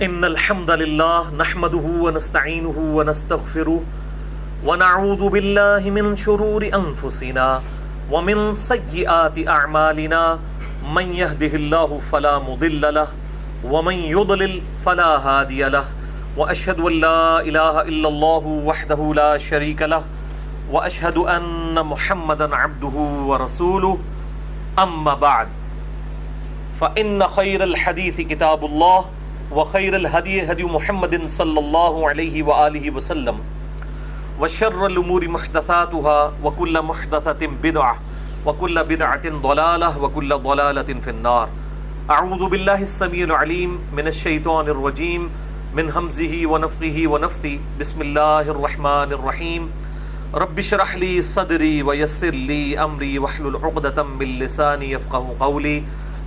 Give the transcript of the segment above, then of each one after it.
ان الحمد لله نحمده ونستعينه ونستغفره ونعوذ بالله من شرور انفسنا ومن سيئات اعمالنا من يهده الله فلا مضل له ومن يضلل فلا هادي له واشهد ان لا اله الا الله وحده لا شريك له واشهد ان محمدا عبده ورسوله اما بعد فان خير الحديث كتاب الله وخير الهدي هدي محمد صلى الله عليه وآله وسلم وشر الأمور محدثاتها وكل محدثة بدعة وكل بدعة ضلالة وكل ضلالة في النار. أعوذ بالله السميع العليم من الشيطان الرجيم من همزه ونفخه ونفثه. بسم الله الرحمن الرحيم. رب اشرح لي صدري ويسر لي أمري واحلل عقدة من لساني يفقهوا قولي.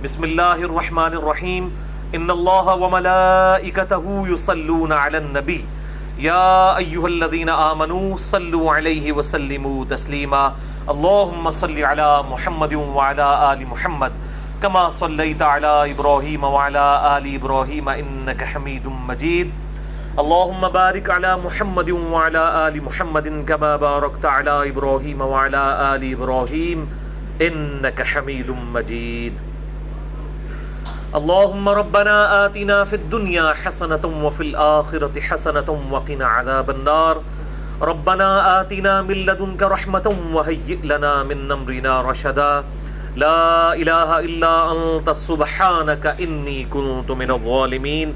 بسم الله الرحمن الرحيم. ان اللہ وملائکتہ یصلون علی النبی یا ایھا الذین آمنوا صلوا علیہ وسلموا تسلیما. اللہم صل علی محمد وعلی آل محمد کما صلیت علی ابراہیم وعلی آل ابراہیم انک حمید مجید. اللہم بارک علی محمد وعلی آل محمد کما بارکت علی ابراہیم وعلی آل ابراہیم انک حمید مجید. اللهم ربنا آتنا في الدنيا حسنة وفي الآخرة حسنة وقنا عذاب النار. ربنا آتنا من لدنك رحمة وهيئ لنا من أمرنا رشدا. لا إله إلا أنت سبحانك إني كنت من الظالمين.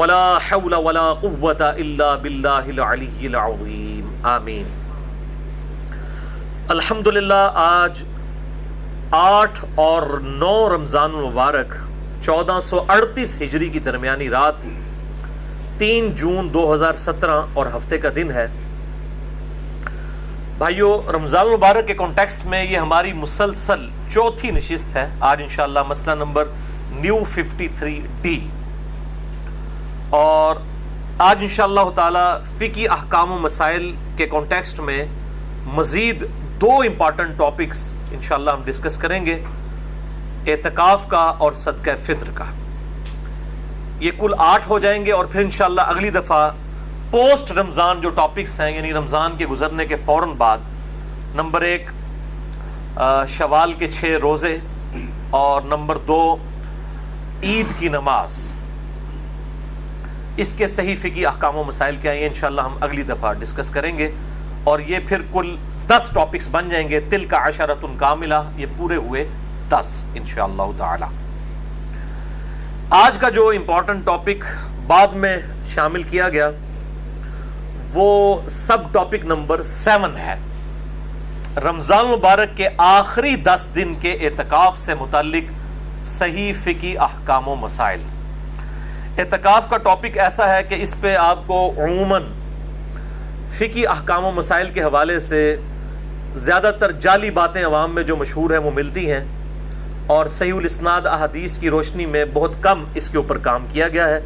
ولا حول ولا قوة إلا بالله العلي العظيم. آمين. الحمدللہ آج 8 اور 9 رمضان المبارک 1438 ہجری کی درمیانی رات 3 جون 2017 اور ہفتے کا دن ہے. بھائیو، رمضان المبارک کے کانٹیکسٹ میں یہ ہماری مسلسل چوتھی نشست ہے. آج انشاءاللہ مسئلہ نمبر نیو 53D، اور آج انشاءاللہ تعالی فقہی احکام و مسائل کے کانٹیکسٹ میں مزید 2 امپارٹنٹ ٹاپکس انشاءاللہ ہم ڈسکس کریں گے، اعتکاف کا اور صدقہ فطر کا. یہ کل 8 ہو جائیں گے، اور پھر انشاءاللہ اگلی دفعہ پوسٹ رمضان جو ٹاپکس ہیں، یعنی رمضان کے گزرنے کے فوراً بعد، نمبر 1 شوال کے 6 روزے، اور نمبر 2 عید کی نماز، اس کے صحیح فقہی احکام و مسائل کیا ہیں، یہ انشاءاللہ ہم اگلی دفعہ ڈسکس کریں گے. اور یہ پھر کل 10 ٹاپکس بن جائیں گے. تلک عشرۃ کاملہ، یہ پورے ہوئے 10 انشاءاللہ تعالی. آج کا جو امپورٹنٹ ٹاپک بعد میں شامل کیا گیا وہ سب ٹاپک نمبر 7 ہے. رمضان مبارک کے آخری 10 دن کے اعتکاف سے متعلق صحیح فقہی احکام و مسائل. اعتکاف کا ٹاپک ایسا ہے کہ اس پہ آپ کو عموماً فقہی احکام و مسائل کے حوالے سے زیادہ تر جعلی باتیں عوام میں جو مشہور ہیں وہ ملتی ہیں، اور صحیح الاسناد احادیث کی روشنی میں بہت کم اس کے اوپر کام کیا گیا ہے.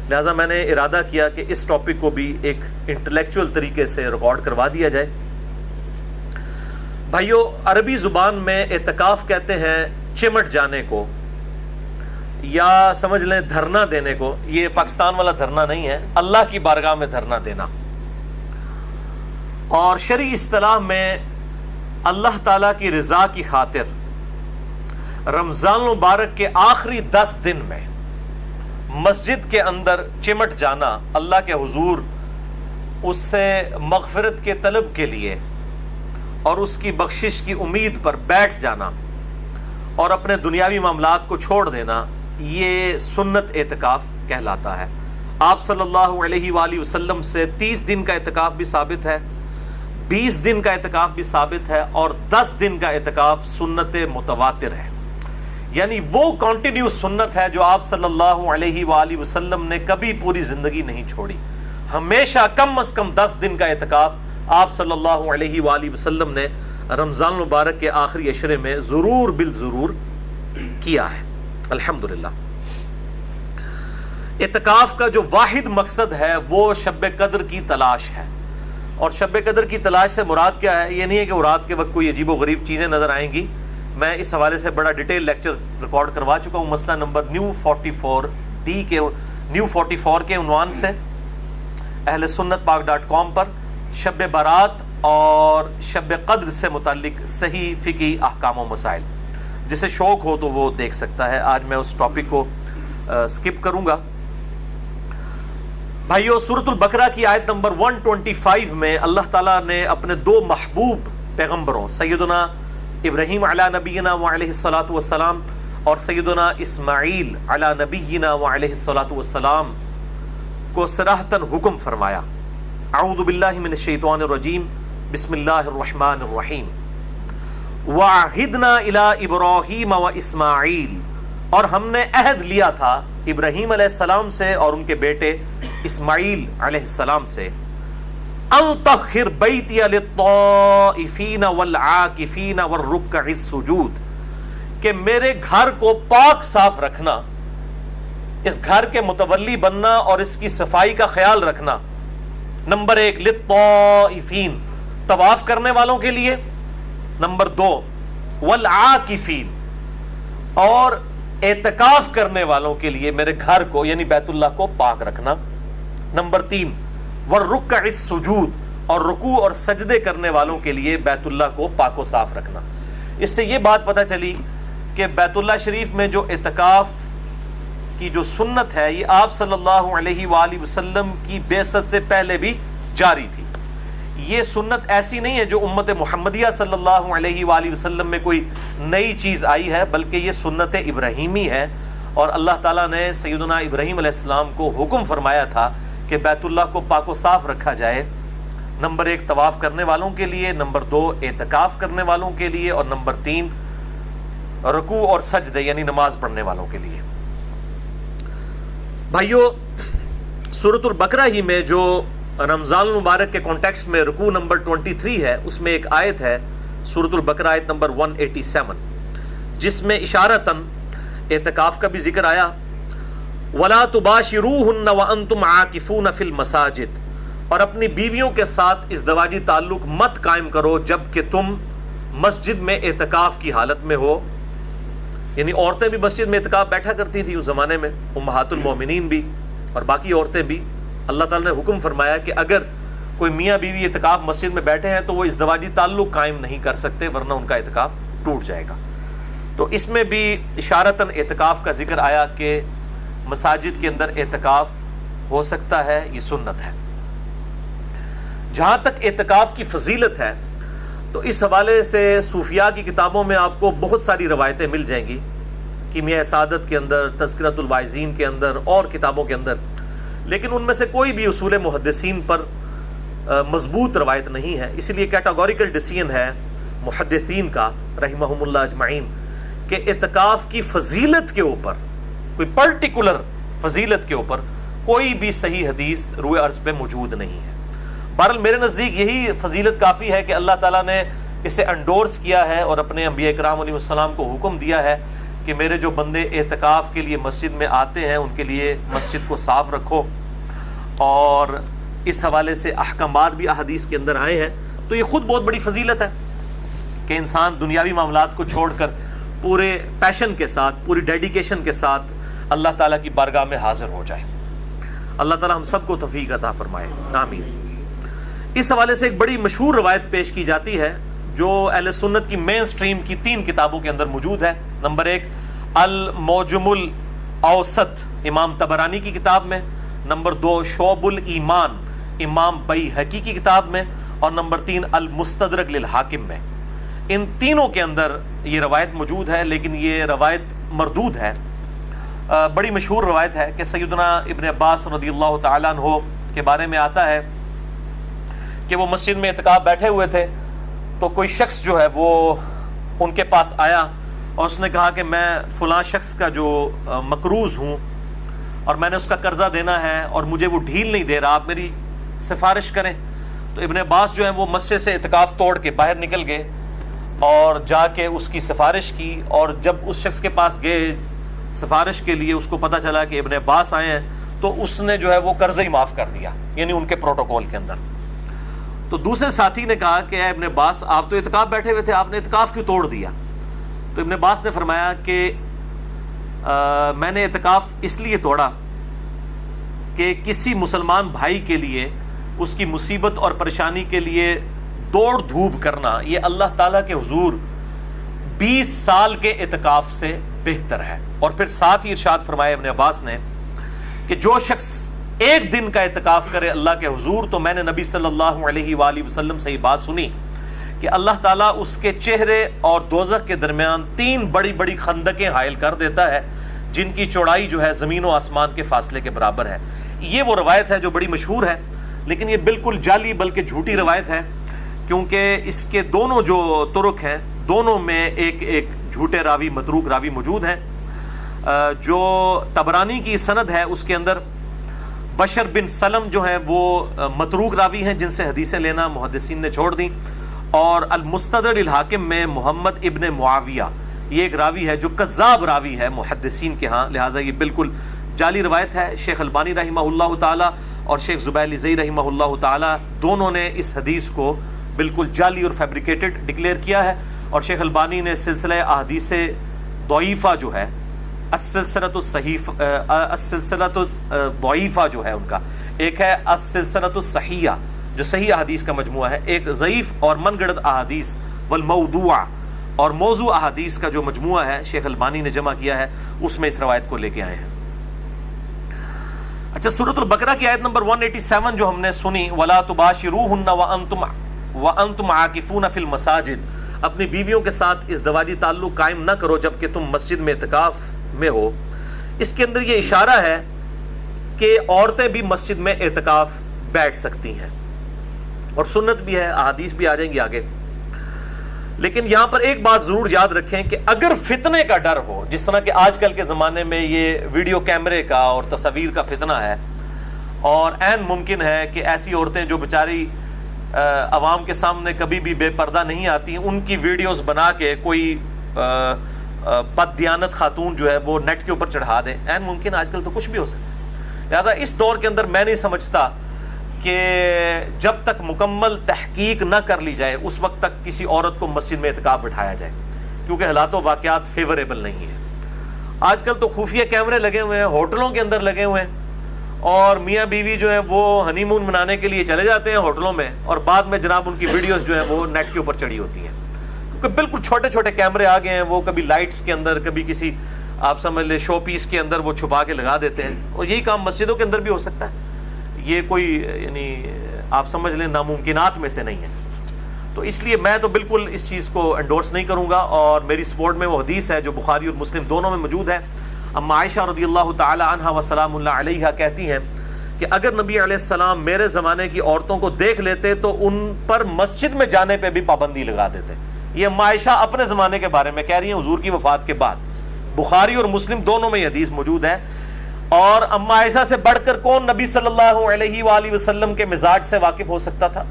لہٰذا میں نے ارادہ کیا کہ اس ٹاپک کو بھی ایک انٹلیکچوئل طریقے سے ریکارڈ کروا دیا جائے. بھائیو، عربی زبان میں اعتکاف کہتے ہیں چمٹ جانے کو، یا سمجھ لیں دھرنا دینے کو. یہ پاکستان والا دھرنا نہیں ہے، اللہ کی بارگاہ میں دھرنا دینا. اور شرعی اصطلاح میں اللہ تعالیٰ کی رضا کی خاطر رمضان مبارک کے آخری 10 دن میں مسجد کے اندر چمٹ جانا، اللہ کے حضور اس سے مغفرت کے طلب کے لیے اور اس کی بخشش کی امید پر بیٹھ جانا اور اپنے دنیاوی معاملات کو چھوڑ دینا، یہ سنت اعتکاف کہلاتا ہے. آپ صلی اللہ علیہ وآلہ وسلم سے 30 دن کا اعتکاف بھی ثابت ہے، 20 دن کا اعتکاف بھی ثابت ہے، اور 10 دن کا اعتکاف سنت متواتر ہے. یعنی وہ کنٹینیو سنت ہے جو آپ صلی اللہ علیہ وآلہ وسلم نے کبھی پوری زندگی نہیں چھوڑی. ہمیشہ کم از کم 10 دن کا اعتکاف آپ صلی اللہ علیہ وآلہ وسلم نے رمضان مبارک کے آخری عشرے میں ضرور بالضرور کیا ہے. الحمدللہ. اعتکاف کا جو واحد مقصد ہے وہ شب قدر کی تلاش ہے. اور شب قدر کی تلاش سے مراد کیا ہے؟ یہ نہیں ہے کہ وہ رات کے وقت کوئی عجیب و غریب چیزیں نظر آئیں گی. میں اس حوالے سے بڑا ڈیٹیل لیکچر ریکارڈ کروا چکا ہوں. مسئلہ نمبر نیو 44D کے نیو 44 کے عنوان سے اہل سنت پاک.com پر شب برات اور شب قدر سے متعلق صحیح فقہی احکام و مسائل، جسے شوق ہو تو وہ دیکھ سکتا ہے۔ آج میں اس ٹاپک کو سکپ کروں گا۔ بھائیو، سورۃ البقرہ کی آیت نمبر 125 میں اللہ تعالیٰ نے اپنے دو محبوب پیغمبروں سیدنا ابراہیم علی نبینا وعلیہ الصلاۃ والسلام اور سیدنا اسماعیل علی نبینا وعلیہ الصلاۃ والسلام کو صراحتاً حکم فرمایا۔ اعوذ باللہ من الشیطان الرجیم، بسم اللہ الرحمن الرحیم۔ وعہدنا الی ابراہیم و اسماعیل، اور ہم نے عہد لیا تھا ابراہیم علیہ السلام سے اور ان کے بیٹے اسماعیل علیہ السلام سے، ان طہر بیتی للطائفین والعاکفین والرکع السجود، کہ میرے گھر کو پاک صاف رکھنا، اس گھر کے متولی بننا اور اس کی صفائی کا خیال رکھنا۔ نمبر 1 للطائفین، طواف کرنے والوں کے لیے۔ نمبر 2 والعاکفین، اور اعتکاف کرنے والوں کے لیے میرے گھر کو یعنی بیت اللہ کو پاک رکھنا۔ نمبر 3 والرکع السجود، اور رکوع اور سجدے کرنے والوں کے لیے بیت اللہ کو پاک و صاف رکھنا۔ اس سے یہ بات پتہ چلی کہ بیت اللہ شریف میں جو اعتکاف کی جو سنت ہے یہ آپ صلی اللہ علیہ وآلہ وسلم کی بعثت سے پہلے بھی جاری تھی۔ یہ سنت ایسی نہیں ہے جو امت محمدیہ صلی اللہ علیہ وآلہ وسلم میں کوئی نئی چیز آئی ہے، بلکہ یہ سنت ابراہیمی ہے، اور اللہ تعالیٰ نے سیدنا ابراہیم علیہ السلام کو حکم فرمایا تھا کہ بیت اللہ کو پاک و صاف رکھا جائے۔ نمبر 1 طواف کرنے والوں کے لیے، نمبر 2 اعتکاف کرنے والوں کے لیے، اور نمبر 3 رکوع اور سجدے یعنی نماز پڑھنے والوں کے لیے۔ بھائیو، سورۃ البقرہ ہی میں جو رمضان المبارک کے کانٹیکسٹ میں رکوع نمبر 23 ہے، اس میں ایک آیت ہے سورۃ البقرہ آیت نمبر 187، جس میں اشارتاً اعتکاف کا بھی ذکر آیا۔ وَلَا تُبَاشِرُوهُنَّ وَأَنْتُمْ عَاكِفُونَ فِي الْمَسَاجِدِ، اور اپنی بیویوں کے ساتھ ازدواجی تعلق مت قائم کرو جب کہ تم مسجد میں اعتکاف کی حالت میں ہو۔ یعنی عورتیں بھی مسجد میں اعتکاف بیٹھا کرتی تھی اس زمانے میں، امہات المومنین بھی اور باقی عورتیں بھی۔ اللہ تعالیٰ نے حکم فرمایا کہ اگر کوئی میاں بیوی اعتکاف مسجد میں بیٹھے ہیں تو وہ ازدواجی تعلق قائم نہیں کر سکتے، ورنہ ان کا اعتکاف ٹوٹ جائے گا۔ تو اس میں بھی اشارتاً اعتکاف کا ذکر آیا کہ مساجد کے اندر اعتکاف ہو سکتا ہے، یہ سنت ہے۔ جہاں تک اعتکاف کی فضیلت ہے تو اس حوالے سے صوفیاء کی کتابوں میں آپ کو بہت ساری روایتیں مل جائیں گی، کیمیاء سعادت کے اندر، تذکرۃ الواعظین کے اندر اور کتابوں کے اندر، لیکن ان میں سے کوئی بھی اصول محدثین پر مضبوط روایت نہیں ہے۔ اسی لیے کیٹاگوریکل ڈیسیژن ہے محدثین کا رحمہم اللہ اجمعین کہ اعتکاف کی فضیلت کے اوپر، کوئی پرٹیکولر فضیلت کے اوپر کوئی بھی صحیح حدیث روئے عرض پہ موجود نہیں ہے۔ بہرحال میرے نزدیک یہی فضیلت کافی ہے کہ اللہ تعالیٰ نے اسے انڈورس کیا ہے اور اپنے انبیاء کرام علیہ السلام کو حکم دیا ہے کہ میرے جو بندے اعتکاف کے لیے مسجد میں آتے ہیں ان کے لیے مسجد کو صاف رکھو، اور اس حوالے سے احکامات بھی احادیث کے اندر آئے ہیں۔ تو یہ خود بہت بڑی فضیلت ہے کہ انسان دنیاوی معاملات کو چھوڑ کر پورے پیشن کے ساتھ، پوری ڈیڈیکیشن کے ساتھ اللہ تعالیٰ کی بارگاہ میں حاضر ہو جائے۔ اللہ تعالیٰ ہم سب کو توفیق عطا فرمائے، آمین۔ اس حوالے سے ایک بڑی مشہور روایت پیش کی جاتی ہے جو اہل سنت کی مین سٹریم کی 3 کتابوں کے اندر موجود ہے۔ نمبر 1 المعجم الاوسط امام طبرانی کی کتاب میں، نمبر 2 شعب الایمان امام بیہقی کی کتاب میں، اور نمبر 3 المستدرک للحاکم میں۔ ان تینوں کے اندر یہ روایت موجود ہے، لیکن یہ روایت مردود ہے۔ بڑی مشہور روایت ہے کہ سیدنا ابن عباس رضی اللہ تعالیٰ عنہ کے بارے میں آتا ہے کہ وہ مسجد میں اعتکاف بیٹھے ہوئے تھے، تو کوئی شخص جو ہے وہ ان کے پاس آیا اور اس نے کہا کہ میں فلاں شخص کا جو مقروض ہوں اور میں نے اس کا قرضہ دینا ہے اور مجھے وہ ڈھیل نہیں دے رہا، آپ میری سفارش کریں۔ تو ابن عباس جو ہے وہ مسجد سے اعتکاف توڑ کے باہر نکل گئے اور جا کے اس کی سفارش کی، اور جب اس شخص کے پاس گئے سفارش کے لیے، اس کو پتہ چلا کہ ابن عباس آئے ہیں، تو اس نے جو ہے وہ قرضہ ہی معاف کر دیا، یعنی ان کے پروٹوکول کے اندر۔ تو دوسرے ساتھی نے کہا کہ اے ابن عباس، آپ تو اعتکاف بیٹھے ہوئے تھے، آپ نے اعتکاف کیوں توڑ دیا؟ تو ابن عباس نے فرمایا کہ میں نے اعتکاف اس لیے توڑا کہ کسی مسلمان بھائی کے لیے اس کی مصیبت اور پریشانی کے لیے دوڑ دھوپ کرنا یہ اللہ تعالیٰ کے حضور 20 سال کے اعتکاف سے بہتر ہے۔ اور پھر ساتھ ہی ارشاد فرمایا ابن عباس نے کہ جو شخص ایک دن کا اعتکاف کرے اللہ کے حضور، تو میں نے نبی صلی اللہ علیہ وآلہ وسلم سے یہ بات سنی کہ اللہ تعالیٰ اس کے چہرے اور دوزخ کے درمیان 3 بڑی بڑی خندقیں حائل کر دیتا ہے جن کی چوڑائی جو ہے زمین و آسمان کے فاصلے کے برابر ہے۔ یہ وہ روایت ہے جو بڑی مشہور ہے، لیکن یہ بالکل جعلی بلکہ جھوٹی روایت ہے، کیونکہ اس کے دونوں جو طرق ہیں دونوں میں ایک جھوٹے راوی متروک راوی موجود ہیں۔ جو طبرانی کی سند ہے اس کے اندر بشر بن سلم جو ہیں وہ متروک راوی ہیں جن سے حدیثیں لینا محدثین نے چھوڑ دیں، اور المستدرک الحاکم میں محمد ابن معاویہ یہ ایک راوی ہے جو کذاب راوی ہے محدثین کے ہاں، لہٰذا یہ بالکل جعلی روایت ہے۔ شیخ البانی رحمہ اللہ تعالی اور شیخ زبیل زئی رحمہ اللہ تعالی دونوں نے اس حدیث کو بالکل جعلی اور فیبریکیٹڈ ڈکلیئر کیا ہے، اور شیخ البانی نے سلسلہ احادیث ضعیفہ جو ہے السلسلۃ الضعیفہ جو ہے ان کا، ایک ہے السلسلۃ الصحیحہ جو صحیح احادیث کا مجموعہ ہے، ایک ضعیف اور من گھڑت احادیث والموضوع اور موضوع احادیث کا جو مجموعہ ہے شیخ البانی نے جمع کیا ہے، اس میں اس روایت کو لے کے آئے ہیں۔ اچھا، سورۃ البقرہ کی آیت نمبر 187 جو ہم نے سنی، وَلَا تُبَاشِرُوهُنَّ وَأَنْتُمْ عَاكِفُونَ فِي الْمَسَاجِدِ، اپنی بیویوں کے ساتھ ازدواجی تعلق قائم نہ کرو جبکہ تم مسجد میں اعتکاف میں ہو۔ اس کے اندر یہ اشارہ ہے کہ عورتیں بھی مسجد میں اعتکاف بیٹھ سکتی ہیں، اور سنت بھی ہے، احادیث بھی آ جائیں گی آگے۔ لیکن یہاں پر ایک بات ضرور یاد رکھیں کہ اگر فتنے کا ڈر ہو، جس طرح کہ آج کل کے زمانے میں یہ ویڈیو کیمرے کا اور تصاویر کا فتنہ ہے، اور عین ممکن ہے کہ ایسی عورتیں جو بیچاری عوام کے سامنے کبھی بھی بے پردہ نہیں آتی، ان کی ویڈیوز بنا کے کوئی بد دیانت خاتون جو ہے وہ نیٹ کے اوپر چڑھا دے، عین ممکن آج کل تو کچھ بھی ہو سکتا ہے۔ لہٰذا اس دور کے اندر میں نہیں سمجھتا کہ جب تک مکمل تحقیق نہ کر لی جائے اس وقت تک کسی عورت کو مسجد میں اعتکاف بٹھایا جائے، کیونکہ حالات و واقعات فیوریبل نہیں ہیں۔ آج کل تو خفیہ کیمرے لگے ہوئے ہیں، ہوٹلوں کے اندر لگے ہوئے ہیں، اور میاں بیوی جو ہیں وہ ہنی مون منانے کے لیے چلے جاتے ہیں ہوٹلوں میں، اور بعد میں جناب ان کی ویڈیوز جو ہیں وہ نیٹ کے اوپر چڑھی ہوتی ہیں، کیونکہ بالکل چھوٹے چھوٹے کیمرے آ گئے ہیں، وہ کبھی لائٹس کے اندر، کبھی کسی آپ سمجھ لیں شو پیس کے اندر وہ چھپا کے لگا دیتے ہیں، اور یہی کام مسجدوں کے اندر بھی ہو سکتا ہے۔ یہ کوئی یعنی آپ سمجھ لیں ناممکنات میں سے نہیں ہے، تو اس لیے میں تو بالکل اس چیز کو انڈورس نہیں کروں گا، اور میری سپورٹ میں وہ حدیث ہے جو بخاری اور مسلم دونوں میں موجود ہے۔ اما عائشہ رضی اللہ تعالی عنہا و سلام اللہ علیہا کہتی ہیں کہ اگر نبی علیہ السلام میرے زمانے کی عورتوں کو دیکھ لیتے تو ان پر مسجد میں جانے پہ بھی پابندی لگا دیتے۔ یہ اما عائشہ اپنے زمانے کے بارے میں کہہ رہی ہیں حضور کی وفات کے بعد، بخاری اور مسلم دونوں میں یہ حدیث موجود ہے۔ اور اما عائشہ سے بڑھ کر کون نبی صلی اللہ علیہ وآلہ وسلم کے مزاج سے واقف ہو سکتا تھا،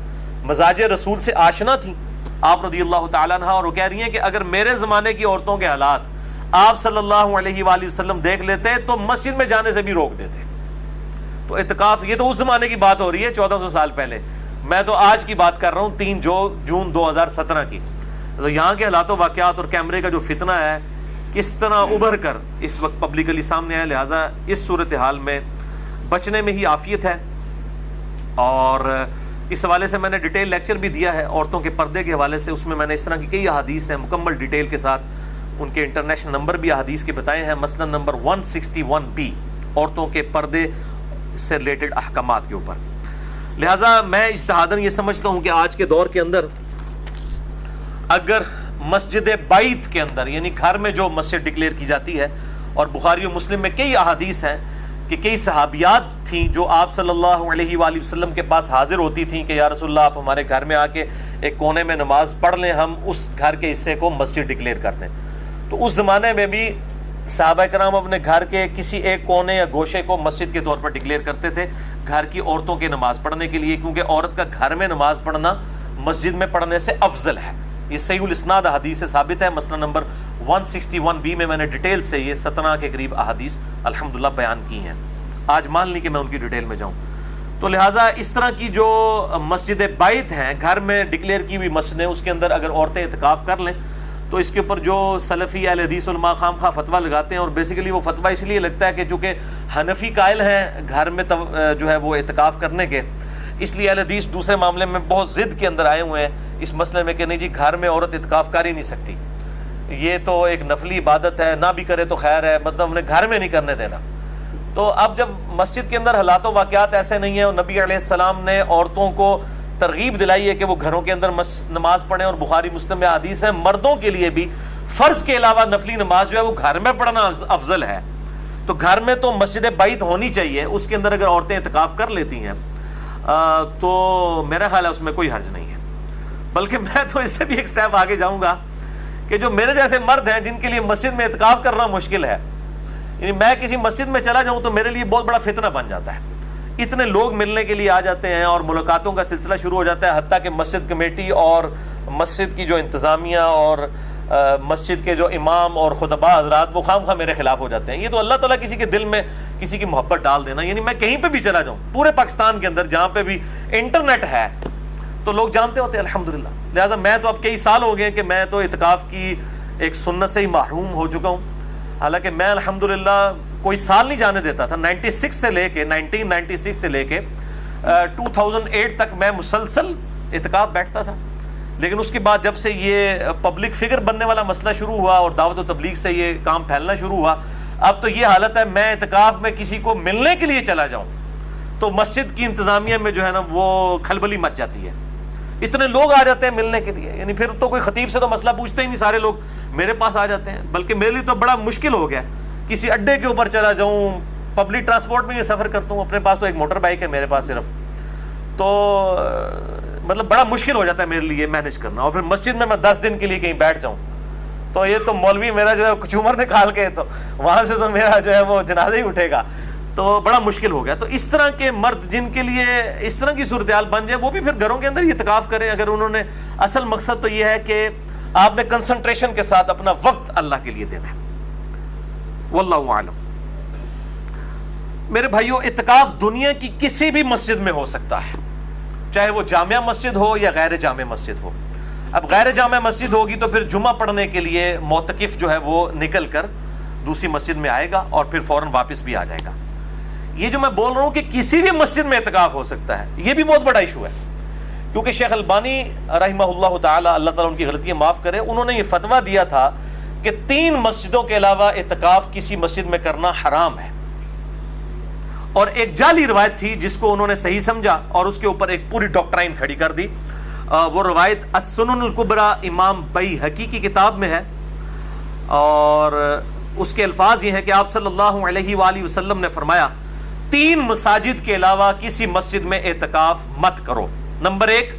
مزاج رسول سے آشنا تھیں آپ رضی اللہ تعالیٰ عنہ، اور وہ کہہ رہی ہیں کہ اگر میرے زمانے کی عورتوں کے حالات آپ صلی اللہ علیہ وآلہ وسلم دیکھ لیتے تو مسجد میں جانے سے بھی روک دیتے۔ تو اعتکاف یہ تو اس زمانے کی بات ہو رہی ہے 1400 سال پہلے، میں تو آج کی بات کر رہا ہوں 3 جون 2017 کی۔ تو یہاں کے حالات و واقعات اور کیمرے کا جو فتنہ ہے کس طرح ابھر کر اس وقت پبلکلی سامنے آیا، لہٰذا اس صورتحال میں بچنے میں ہی عافیت ہے۔ اور اس حوالے سے میں نے ڈیٹیل لیکچر بھی دیا ہے عورتوں کے پردے کے حوالے سے، اس میں میں نے اس طرح کی کئی احادیث ہیں مکمل ڈیٹیل کے ساتھ، ان کے انٹرنیشنل نمبر بھی احادیث کے بتائے ہیں، مسند نمبر 161B عورتوں کے پردے سے ریلیٹڈ احکامات کے اوپر۔ لہٰذا میں اجتہاداً یہ سمجھتا ہوں کہ آج کے دور کے اندر اگر مسجد بیت کے اندر یعنی گھر میں جو مسجد ڈکلیئر کی جاتی ہے، اور بخاری و مسلم میں کئی احادیث ہیں کہ کئی صحابیات تھیں جو آپ صلی اللہ علیہ وآلہ وسلم کے پاس حاضر ہوتی تھیں کہ یا رسول اللہ آپ ہمارے گھر میں آ کے ایک کونے میں نماز پڑھ لیں، ہم اس گھر کے حصے کو مسجد ڈکلیئر کر دیں۔ تو اس زمانے میں بھی صحابہ کرام اپنے گھر کے کسی ایک کونے یا گوشے کو مسجد کے طور پر ڈکلیئر کرتے تھے گھر کی عورتوں کے نماز پڑھنے کے لیے، کیونکہ عورت کا گھر میں نماز پڑھنا مسجد میں پڑھنے سے افضل ہے۔ یہ صحیح الاسناد حدیث سے ثابت ہے، مسئلہ نمبر 161B میں نے ڈیٹیل سے یہ 17 کے قریب احادیث الحمدللہ بیان کی ہیں، آج مان لی کہ میں ان کی ڈیٹیل میں جاؤں۔ تو لہٰذا اس طرح کی جو مسجد بیت ہیں، گھر میں ڈکلیئر کی ہوئی مسجدیں، اس کے اندر اگر عورتیں اعتکاف کر لیں تو اس کے اوپر جو سلفی اہل حدیث علماء خام خواہ فتویٰ لگاتے ہیں، اور بیسیکلی وہ فتویٰ اس لیے لگتا ہے کہ چونکہ حنفی قائل ہیں گھر میں جو ہے وہ اعتکاف کرنے کے، اس لیے اہل حدیث دوسرے معاملے میں بہت ضد کے اندر آئے ہوئے ہیں اس مسئلے میں کہ نہیں جی گھر میں عورت اعتکاف کر ہی نہیں سکتی، یہ تو ایک نفلی عبادت ہے، نہ بھی کرے تو خیر ہے، مطلب ہم نے گھر میں نہیں کرنے دینا۔ تو اب جب مسجد کے اندر حالات و واقعات ایسے نہیں ہیں، اور نبی علیہ السلام نے عورتوں کو ترغیب دلائی ہے کہ وہ گھروں کے اندر نماز پڑھیں، اور بخاری مسلم میں حدیث ہے مردوں کے لیے بھی فرض کے علاوہ نفلی نماز جو ہے وہ گھر میں پڑھنا افضل ہے، تو گھر میں تو مسجد بیت ہونی چاہیے، اس کے اندر اگر عورتیں اعتکاف کر لیتی ہیں تو میرا خیال ہے اس میں کوئی حرج نہیں ہے۔ بلکہ میں تو اس سے بھی ایک سٹیپ آگے جاؤں گا کہ جو میرے جیسے مرد ہیں جن کے لیے مسجد میں اعتکاف کرنا مشکل ہے، یعنی میں کسی مسجد میں چلا جاؤں تو میرے لیے بہت بڑا فتنہ بن جاتا ہے، اتنے لوگ ملنے کے لیے آ جاتے ہیں اور ملاقاتوں کا سلسلہ شروع ہو جاتا ہے، حتیٰ کہ مسجد کمیٹی اور مسجد کی جو انتظامیہ اور مسجد کے جو امام اور خطباء حضرات وہ خام خواہ میرے خلاف ہو جاتے ہیں۔ یہ تو اللہ تعالیٰ کسی کے دل میں کسی کی محبت ڈال دینا، یعنی میں کہیں پہ بھی چلا جاؤں پورے پاکستان کے اندر جہاں پہ بھی انٹرنیٹ ہے تو لوگ جانتے ہوتے ہیں الحمدللہ۔ لہٰذا میں تو اب کئی سال ہو گئے کہ میں تو اعتکاف کی ایک سنت سے ہی محروم ہو چکا ہوں، حالانکہ میں الحمدللہ کوئی سال نہیں جانے دیتا تھا، 1996 سے لے کے 2008 تک میں مسلسل اعتکاف بیٹھتا تھا، لیکن اس کے بعد جب سے یہ پبلک فگر بننے والا مسئلہ شروع ہوا اور دعوت و تبلیغ سے یہ کام پھیلنا شروع ہوا، اب تو یہ حالت ہے میں اعتکاف میں کسی کو ملنے کے لیے چلا جاؤں تو مسجد کی انتظامیہ میں جو ہے نا وہ کھلبلی مچ جاتی ہے، اتنے لوگ آ جاتے ہیں ملنے کے لیے، یعنی پھر تو کوئی خطیب سے تو مسئلہ پوچھتے ہی نہیں، سارے لوگ میرے پاس آ جاتے ہیں۔ بلکہ میرے لیے تو بڑا مشکل ہو گیا، کسی اڈے کے اوپر چلا جاؤں، پبلک ٹرانسپورٹ میں یہ سفر کرتا ہوں، اپنے پاس تو ایک موٹر بائک ہے میرے پاس صرف، تو مطلب بڑا مشکل ہو جاتا ہے میرے لیے مینیج کرنا، اور پھر مسجد میں 10 دن کے لیے کہیں بیٹھ جاؤں تو یہ تو مولوی میرا جو ہے کچومر نکال کے تو وہاں سے تو میرا جو ہے وہ جنازہ ہی اٹھے گا، تو بڑا مشکل ہو گیا۔ تو اس طرح کے مرد جن کے لیے اس طرح کی صورتحال بن جائے وہ بھی پھر گھروں کے اندر ہی اعتکاف کریں، اگر انہوں نے اصل مقصد تو یہ ہے کہ آپ نے کنسنٹریشن کے ساتھ اپنا وقت اللہ کے لیے دینا ہے۔ واللہ اعلم۔ میرے بھائیو، اعتکاف دنیا کی کسی بھی مسجد میں ہو سکتا ہے، چاہے وہ جامع مسجد ہو یا غیر جامع مسجد ہو۔ اب غیر جامع مسجد ہوگی تو پھر جمعہ پڑھنے کے لیے معتکف جو ہے وہ نکل کر دوسری مسجد میں آئے گا اور پھر فوراً واپس بھی آ جائے گا۔ یہ جو میں بول رہا ہوں کہ کسی بھی مسجد میں اعتکاف ہو سکتا ہے، یہ بھی بہت بڑا ایشو ہے، کیونکہ شیخ البانی رحمہ اللہ تعالی، اللہ تعالیٰ ان کی غلطیاں معاف کرے، انہوں نے یہ فتویٰ دیا تھا کہ 3 مسجدوں کے علاوہ اعتکاف کسی مسجد میں کرنا حرام ہے، اور ایک جعلی روایت تھی جس کو انہوں نے صحیح سمجھا اور اس کے اوپر ایک پوری ڈاکٹرائن کھڑی کر دی۔ وہ روایت السنن الکبری امام بیہقی کی کتاب میں ہے، اور اس کے الفاظ یہ ہیں کہ آپ صلی اللہ علیہ وآلہ وسلم نے فرمایا 3 مساجد کے علاوہ کسی مسجد میں اعتکاف مت کرو۔ نمبر 1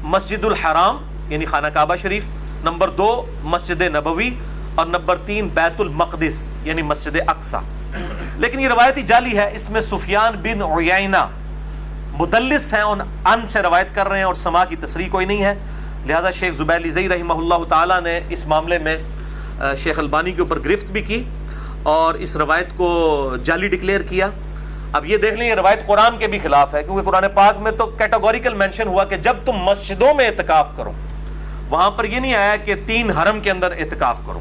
مسجد الحرام یعنی خانہ کعبہ شریف، نمبر 2 مسجد نبوی، اور نمبر 3 بیت المقدس یعنی مسجد اقصی۔ لیکن یہ روایتی جعلی ہے، اس میں سفیان بن عیینہ مدلس ہیں، ان سے روایت کر رہے ہیں اور سما کی تصریح کوئی نہیں ہے، لہذا شیخ زبیر زئی رحمہ اللہ تعالیٰ نے اس معاملے میں شیخ البانی کے اوپر گرفت بھی کی اور اس روایت کو جعلی ڈکلیئر کیا۔ اب یہ دیکھ لیں یہ روایت قرآن کے بھی خلاف ہے، کیونکہ قرآن پاک میں تو کیٹیگوریکل مینشن ہوا کہ جب تم مسجدوں میں اعتکاف کرو، وہاں پر یہ نہیں آیا کہ 3 حرم کے اندر اعتکاف کرو،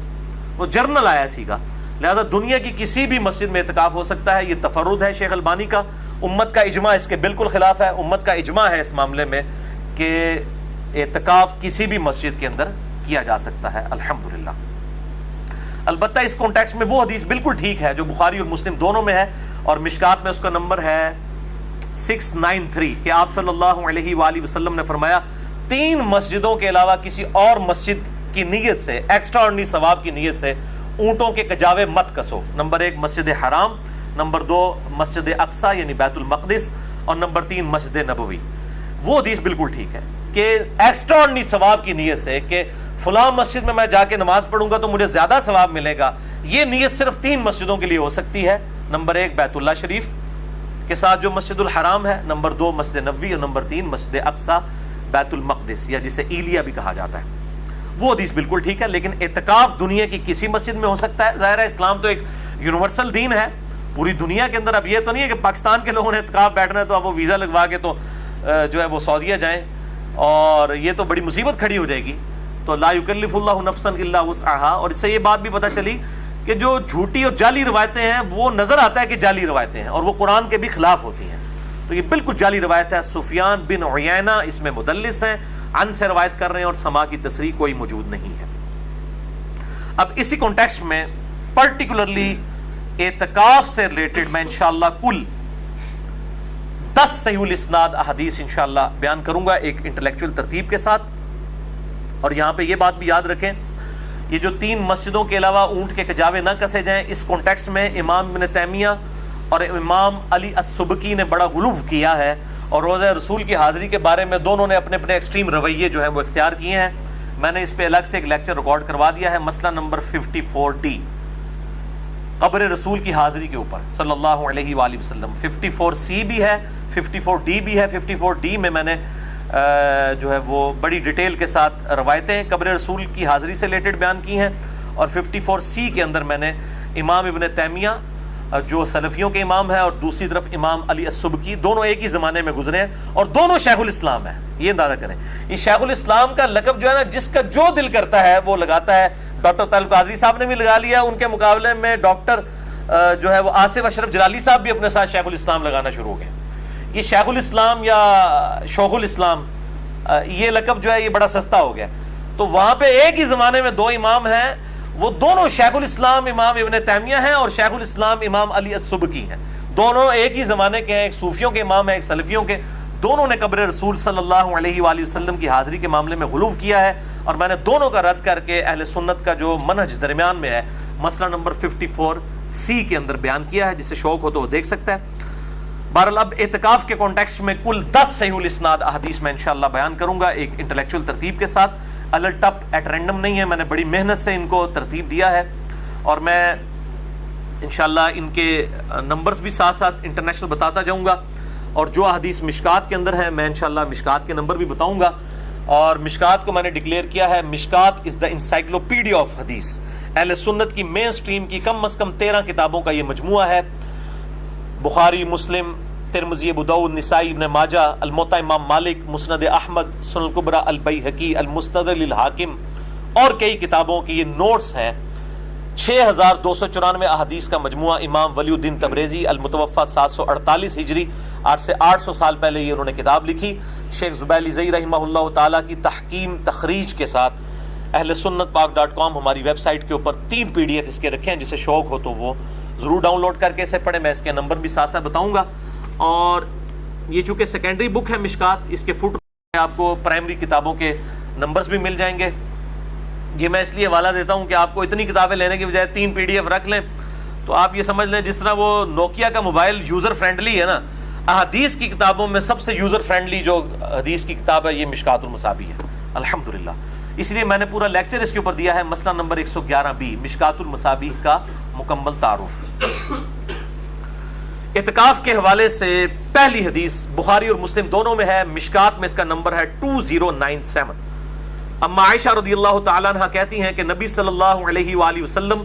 وہ جرنل آیا سیگا۔ لہذا دنیا کی کسی بھی مسجد میں اعتکاف ہو سکتا ہے، یہ تفرد ہے شیخ البانی کا، امت کا اجماع اس کے بالکل خلاف ہے، امت کا اجماع ہے اس معاملے میں کہ اعتکاف کسی بھی مسجد کے اندر کیا جا سکتا ہے الحمدللہ۔ البتہ اس کانٹیکسٹ میں وہ حدیث بالکل ٹھیک ہے جو بخاری اور مسلم دونوں میں ہے، اور مشکات میں اس کا نمبر ہے 693 کہ آپ صلی اللہ علیہ وآلہ وسلم نے فرمایا 3 مسجدوں کے علاوہ کسی اور مسجد کی نیت سے، ایکسٹرا آرڈنری ثواب کی نیت سے اونٹوں کے کجاوے مت کسو۔ نمبر 1 مسجد حرام، نمبر 2 مسجد اقصی یعنی بیت المقدس، اور نمبر 3 مسجد نبوی۔ وہ حدیث بالکل ٹھیک ہے کہ ایکسٹرا آرڈنری ثواب کی نیت سے کہ فلاں مسجد میں جا کے نماز پڑھوں گا تو مجھے زیادہ ثواب ملے گا، یہ نیت صرف 3 مسجدوں کے لیے ہو سکتی ہے۔ نمبر 1 بیت اللہ شریف کے ساتھ جو مسجد الحرام ہے، نمبر 2 مسجد نبوی، اور نمبر 3 مسجد اقصی بیت المقدس یا جسے ایلیا بھی کہا جاتا ہے۔ وہ حدیث بالکل ٹھیک ہے، لیکن اعتکاف دنیا کی کسی مسجد میں ہو سکتا ہے۔ ظاہر ہے اسلام تو ایک یونیورسل دین ہے پوری دنیا کے اندر۔ اب یہ تو نہیں ہے کہ پاکستان کے لوگوں نے اعتکاف بیٹھنا ہے تو اب وہ ویزا لگوا کے تو جو ہے وہ سعودیہ جائیں، اور یہ تو بڑی مصیبت کھڑی ہو جائے گی۔ تو لا یکلف اللہ نفسا الا وسعها، اور اس سے یہ بات بھی پتہ چلی کہ جو جھوٹی اور جعلی روایتیں ہیں وہ نظر آتا ہے کہ جعلی روایتیں ہیں اور وہ قرآن کے بھی خلاف ہوتی ہیں، تو یہ بالکل جعلی روایت ہے۔ سفیان بن عیینہ اس میں مدلس ہیں، عن سے روایت کر رہے ہیں اور سما کی تصریح کوئی موجود نہیں ہے۔ اب اسی کانٹیکسٹ میں پرٹیکولرلی اعتکاف سے ریلیٹڈ میں انشاءاللہ کل 10 صحیح الاسناد احادیث انشاءاللہ بیان کروں گا ایک انٹلیکچوئل ترتیب کے ساتھ۔ اور یہاں پہ یہ بات بھی یاد رکھیں، یہ جو 3 مسجدوں کے علاوہ اونٹ کے کجاوے نہ کسے جائیں، اس کانٹیکسٹ میں امام ابن تیمیہ اور امام علی السبکی نے بڑا غلو کیا ہے، اور روضہ رسول کی حاضری کے بارے میں دونوں نے اپنے اپنے ایکسٹریم رویے جو ہیں وہ اختیار کیے ہیں۔ میں نے اس پہ الگ سے ایک لیکچر ریکارڈ کروا دیا ہے، مسئلہ نمبر 54D، قبر رسول کی حاضری کے اوپر صلی اللہ علیہ وآلہ وسلم۔ 54C بھی ہے، 54D بھی ہے۔ 54D میں نے جو ہے وہ بڑی ڈیٹیل کے ساتھ روایتیں قبر رسول کی حاضری سے ریلیٹڈ بیان کی ہیں، اور 54C کے اندر میں نے امام ابن تیمیہ جو سلفیوں کے امام ہے اور دوسری طرف امام علی السبکی، دونوں ایک ہی زمانے میں گزرے ہیں اور دونوں شیخ الاسلام ہیں۔ یہ اندازہ کریں، یہ شیخ الاسلام کا لقب جو ہے نا، جس کا جو دل کرتا ہے وہ لگاتا ہے۔ ڈاکٹر طارق قادری صاحب نے بھی لگا لیا، ان کے مقابلے میں ڈاکٹر جو ہے وہ آصف اشرف جلالی صاحب بھی اپنے ساتھ شیخ الاسلام لگانا شروع ہو گئے۔ یہ شیخ الاسلام یا شیخ الاسلام یہ لقب جو ہے یہ بڑا سستا ہو گیا۔ تو وہاں پہ ایک ہی زمانے میں 2 امام ہیں، وہ دونوں شیخ الاسلام امام ابن تیمیہ ہیں اور شیخ الاسلام امام علی السبکی ہیں، دونوں ایک ہی زمانے کے ہیں، ایک صوفیوں کے امام ہیں ایک سلفیوں کے۔ دونوں نے قبر رسول صلی اللہ علیہ وآلہ وسلم کی حاضری کے معاملے میں غلو کیا ہے، اور میں نے دونوں کا رد کر کے اہل سنت کا جو منہج درمیان میں ہے مسئلہ نمبر 54C کے اندر بیان کیا ہے، جسے شوق ہو تو وہ دیکھ سکتا ہے۔ بہرحال اب اعتکاف کے کانٹیکسٹ میں کل 10 صحیح الاسناد احادیث میں انشاءاللہ بیان کروں گا ایک انٹلیکچوئل ترتیب کے ساتھ، الٹ ٹپ ایٹ رینڈم نہیں ہے، میں نے بڑی محنت سے ان کو ترتیب دیا ہے، اور میں انشاءاللہ ان کے نمبرز بھی ساتھ ساتھ انٹرنیشنل بتاتا جاؤں گا، اور جو احادیث مشکات کے اندر ہے میں انشاءاللہ مشکات کے نمبر بھی بتاؤں گا۔ اور مشکات کو میں نے ڈکلیئر کیا ہے، مشکات از دا انسائکلوپیڈیا آف حدیث، اہل سنت کی مین سٹریم کی کم از کم 13 کتابوں کا یہ مجموعہ ہے، بخاری، مسلم، ترمذی، ابو داؤد، نسائی، ابن ماجہ، الموطا امام مالک، مسند احمد، سنن الکبریٰ البیہقی، المستدرک للحاکم، اور کئی کتابوں کی یہ نوٹس ہیں۔ 6294 احادیث کا مجموعہ، امام ولی الدین تبریزی المتوفی 748 ہجری، آج سے 800 سال پہلے یہ انہوں نے کتاب لکھی، شیخ زبیلی زئی رحمہ اللہ تعالیٰ کی تحکیم تخریج کے ساتھ۔ اہل سنت پاک.com ہماری ویب سائٹ کے اوپر 3 PDF اس کے رکھے ہیں، جسے شوق ہو تو وہ ضرور ڈاؤن لوڈ کر کے اسے پڑھیں، میں اس کے نمبر بھی ساتھ ساتھ بتاؤں گا۔ اور یہ چونکہ سیکنڈری بک ہے مشکات، اس کے فٹ میں آپ کو پرائمری کتابوں کے نمبرز بھی مل جائیں گے۔ یہ میں اس لیے حوالہ دیتا ہوں کہ آپ کو اتنی کتابیں لینے کی بجائے 3 PDF رکھ لیں، تو آپ یہ سمجھ لیں جس طرح وہ نوکیا کا موبائل یوزر فرینڈلی ہے نا، احادیث کی کتابوں میں سب سے یوزر فرینڈلی جو حدیث کی کتاب ہے یہ مشکات المصابیح ہے الحمدللہ۔ اس لیے میں نے پورا لیکچر اس کے اوپر دیا ہے، مسئلہ نمبر 111B، مشکات المصابیح کا مکمل تعارف۔ اعتکاف کے حوالے سے پہلی حدیث بخاری اور مسلم دونوں میں ہے، مشکات میں اس کا نمبر ہے 2097۔ اما عائشہ رضی اللہ تعالیٰ عنہ کہتی ہیں کہ نبی صلی اللہ علیہ وآلہ وسلم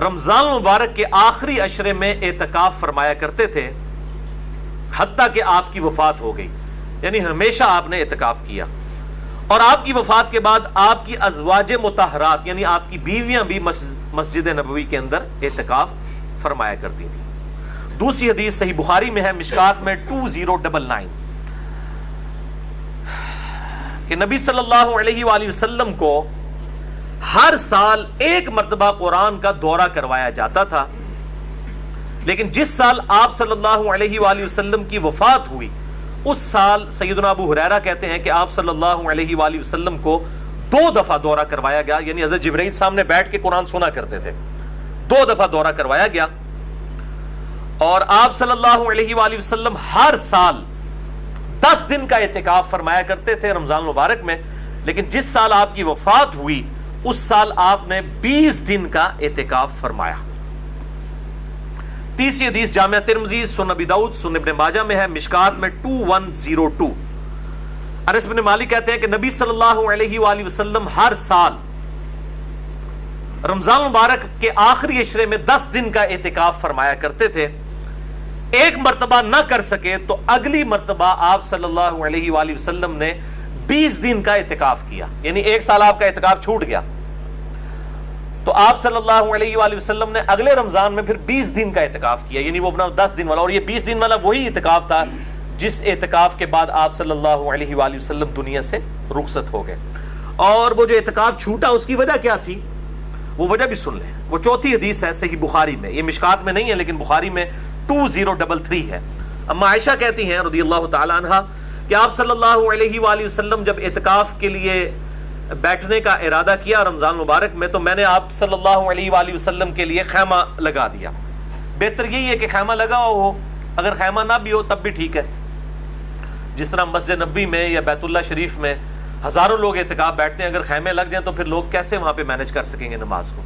رمضان المبارک کے آخری عشرے میں اعتکاف فرمایا کرتے تھے حتیٰ کہ آپ کی وفات ہو گئی، یعنی ہمیشہ آپ نے اعتکاف کیا، اور آپ کی وفات کے بعد آپ کی ازواج مطہرات یعنی آپ کی بیویاں بھی مسجد نبوی کے اندر اعتکاف فرمایا کرتی تھیں۔ دوسری حدیث صحیح بخاری میں ہے، مشکات میں 2099، کہ نبی صلی اللہ علیہ وآلہ وسلم کو ہر سال 1 مرتبہ قرآن کا دورہ کروایا جاتا تھا، لیکن جس سال آپ صلی اللہ علیہ وآلہ وسلم کی وفات ہوئی اس سال سیدنا ابو ہریرہ کہتے ہیں کہ آپ صلی اللہ علیہ وآلہ وسلم کو 2 دفعہ دورہ کروایا گیا، یعنی حضرت جبرائیل سامنے بیٹھ کے قرآن سنا کرتے تھے، 2 دفعہ دورہ کروایا گیا، اور آپ صلی اللہ علیہ وآلہ وسلم ہر سال 10 دن کا اعتکاف فرمایا کرتے تھے رمضان مبارک میں، لیکن جس سال آپ کی وفات ہوئی اس سال آپ نے 20 دن کا اعتکاف فرمایا۔ تیسری حدیث جامعہ ترمذی، سنن ابی داؤد، سنن ابن ماجہ میں ہے، مشکات میں 2102۔ انس بن مالک کہتے ہیں کہ نبی صلی اللہ علیہ وآلہ وسلم ہر سال رمضان مبارک کے آخری عشرے میں 10 دن کا اعتکاف فرمایا کرتے تھے، 1 مرتبہ نہ کر سکے تو اگلی مرتبہ آپ صلی اللہ علیہ وآلہ وسلم نے 20 دن کا اعتکاف کیا، یعنی 1 سال آپ کا اعتکاف چھوٹ گیا، تو آپ صلی اللہ علیہ وآلہ وسلم نے اگلے رمضان میں پھر 20 دن کا اعتکاف کیا، یعنی وہ اپنا 10 دن والا، اور یہ 20 دن والا وہی اعتکاف تھا جس اعتکاف کے بعد آپ صلی اللہ علیہ وآلہ وسلم دنیا سے رخصت ہو گئے۔ اور وہ جو اعتکاف چھوٹا اس کی وجہ کیا تھی، وہ وجہ بھی سن لیں، وہ 4تھی حدیث ہے صحیح بخاری میں، یہ مشکات میں نہیں ہے لیکن بخاری میں 2033 ہے۔ اما عائشہ کہتی ہیں رضی اللہ تعالی عنہا کہ آپ صلی اللہ علیہ وآلہ وسلم جب اعتکاف کے لیے بیٹھنے کا ارادہ کیا رمضان مبارک میں، تو میں نے آپ صلی اللہ علیہ وآلہ وسلم کے لیے خیمہ لگا دیا۔ بہتر یہی ہے کہ خیمہ لگا ہو، اگر خیمہ نہ بھی ہو تب بھی ٹھیک ہے، جس طرح مسجد نبوی میں یا بیت اللہ شریف میں ہزاروں لوگ اعتکاف بیٹھتے ہیں، اگر خیمے لگ جائیں تو پھر لوگ کیسے وہاں پہ مینج کر سکیں گے نماز کو؟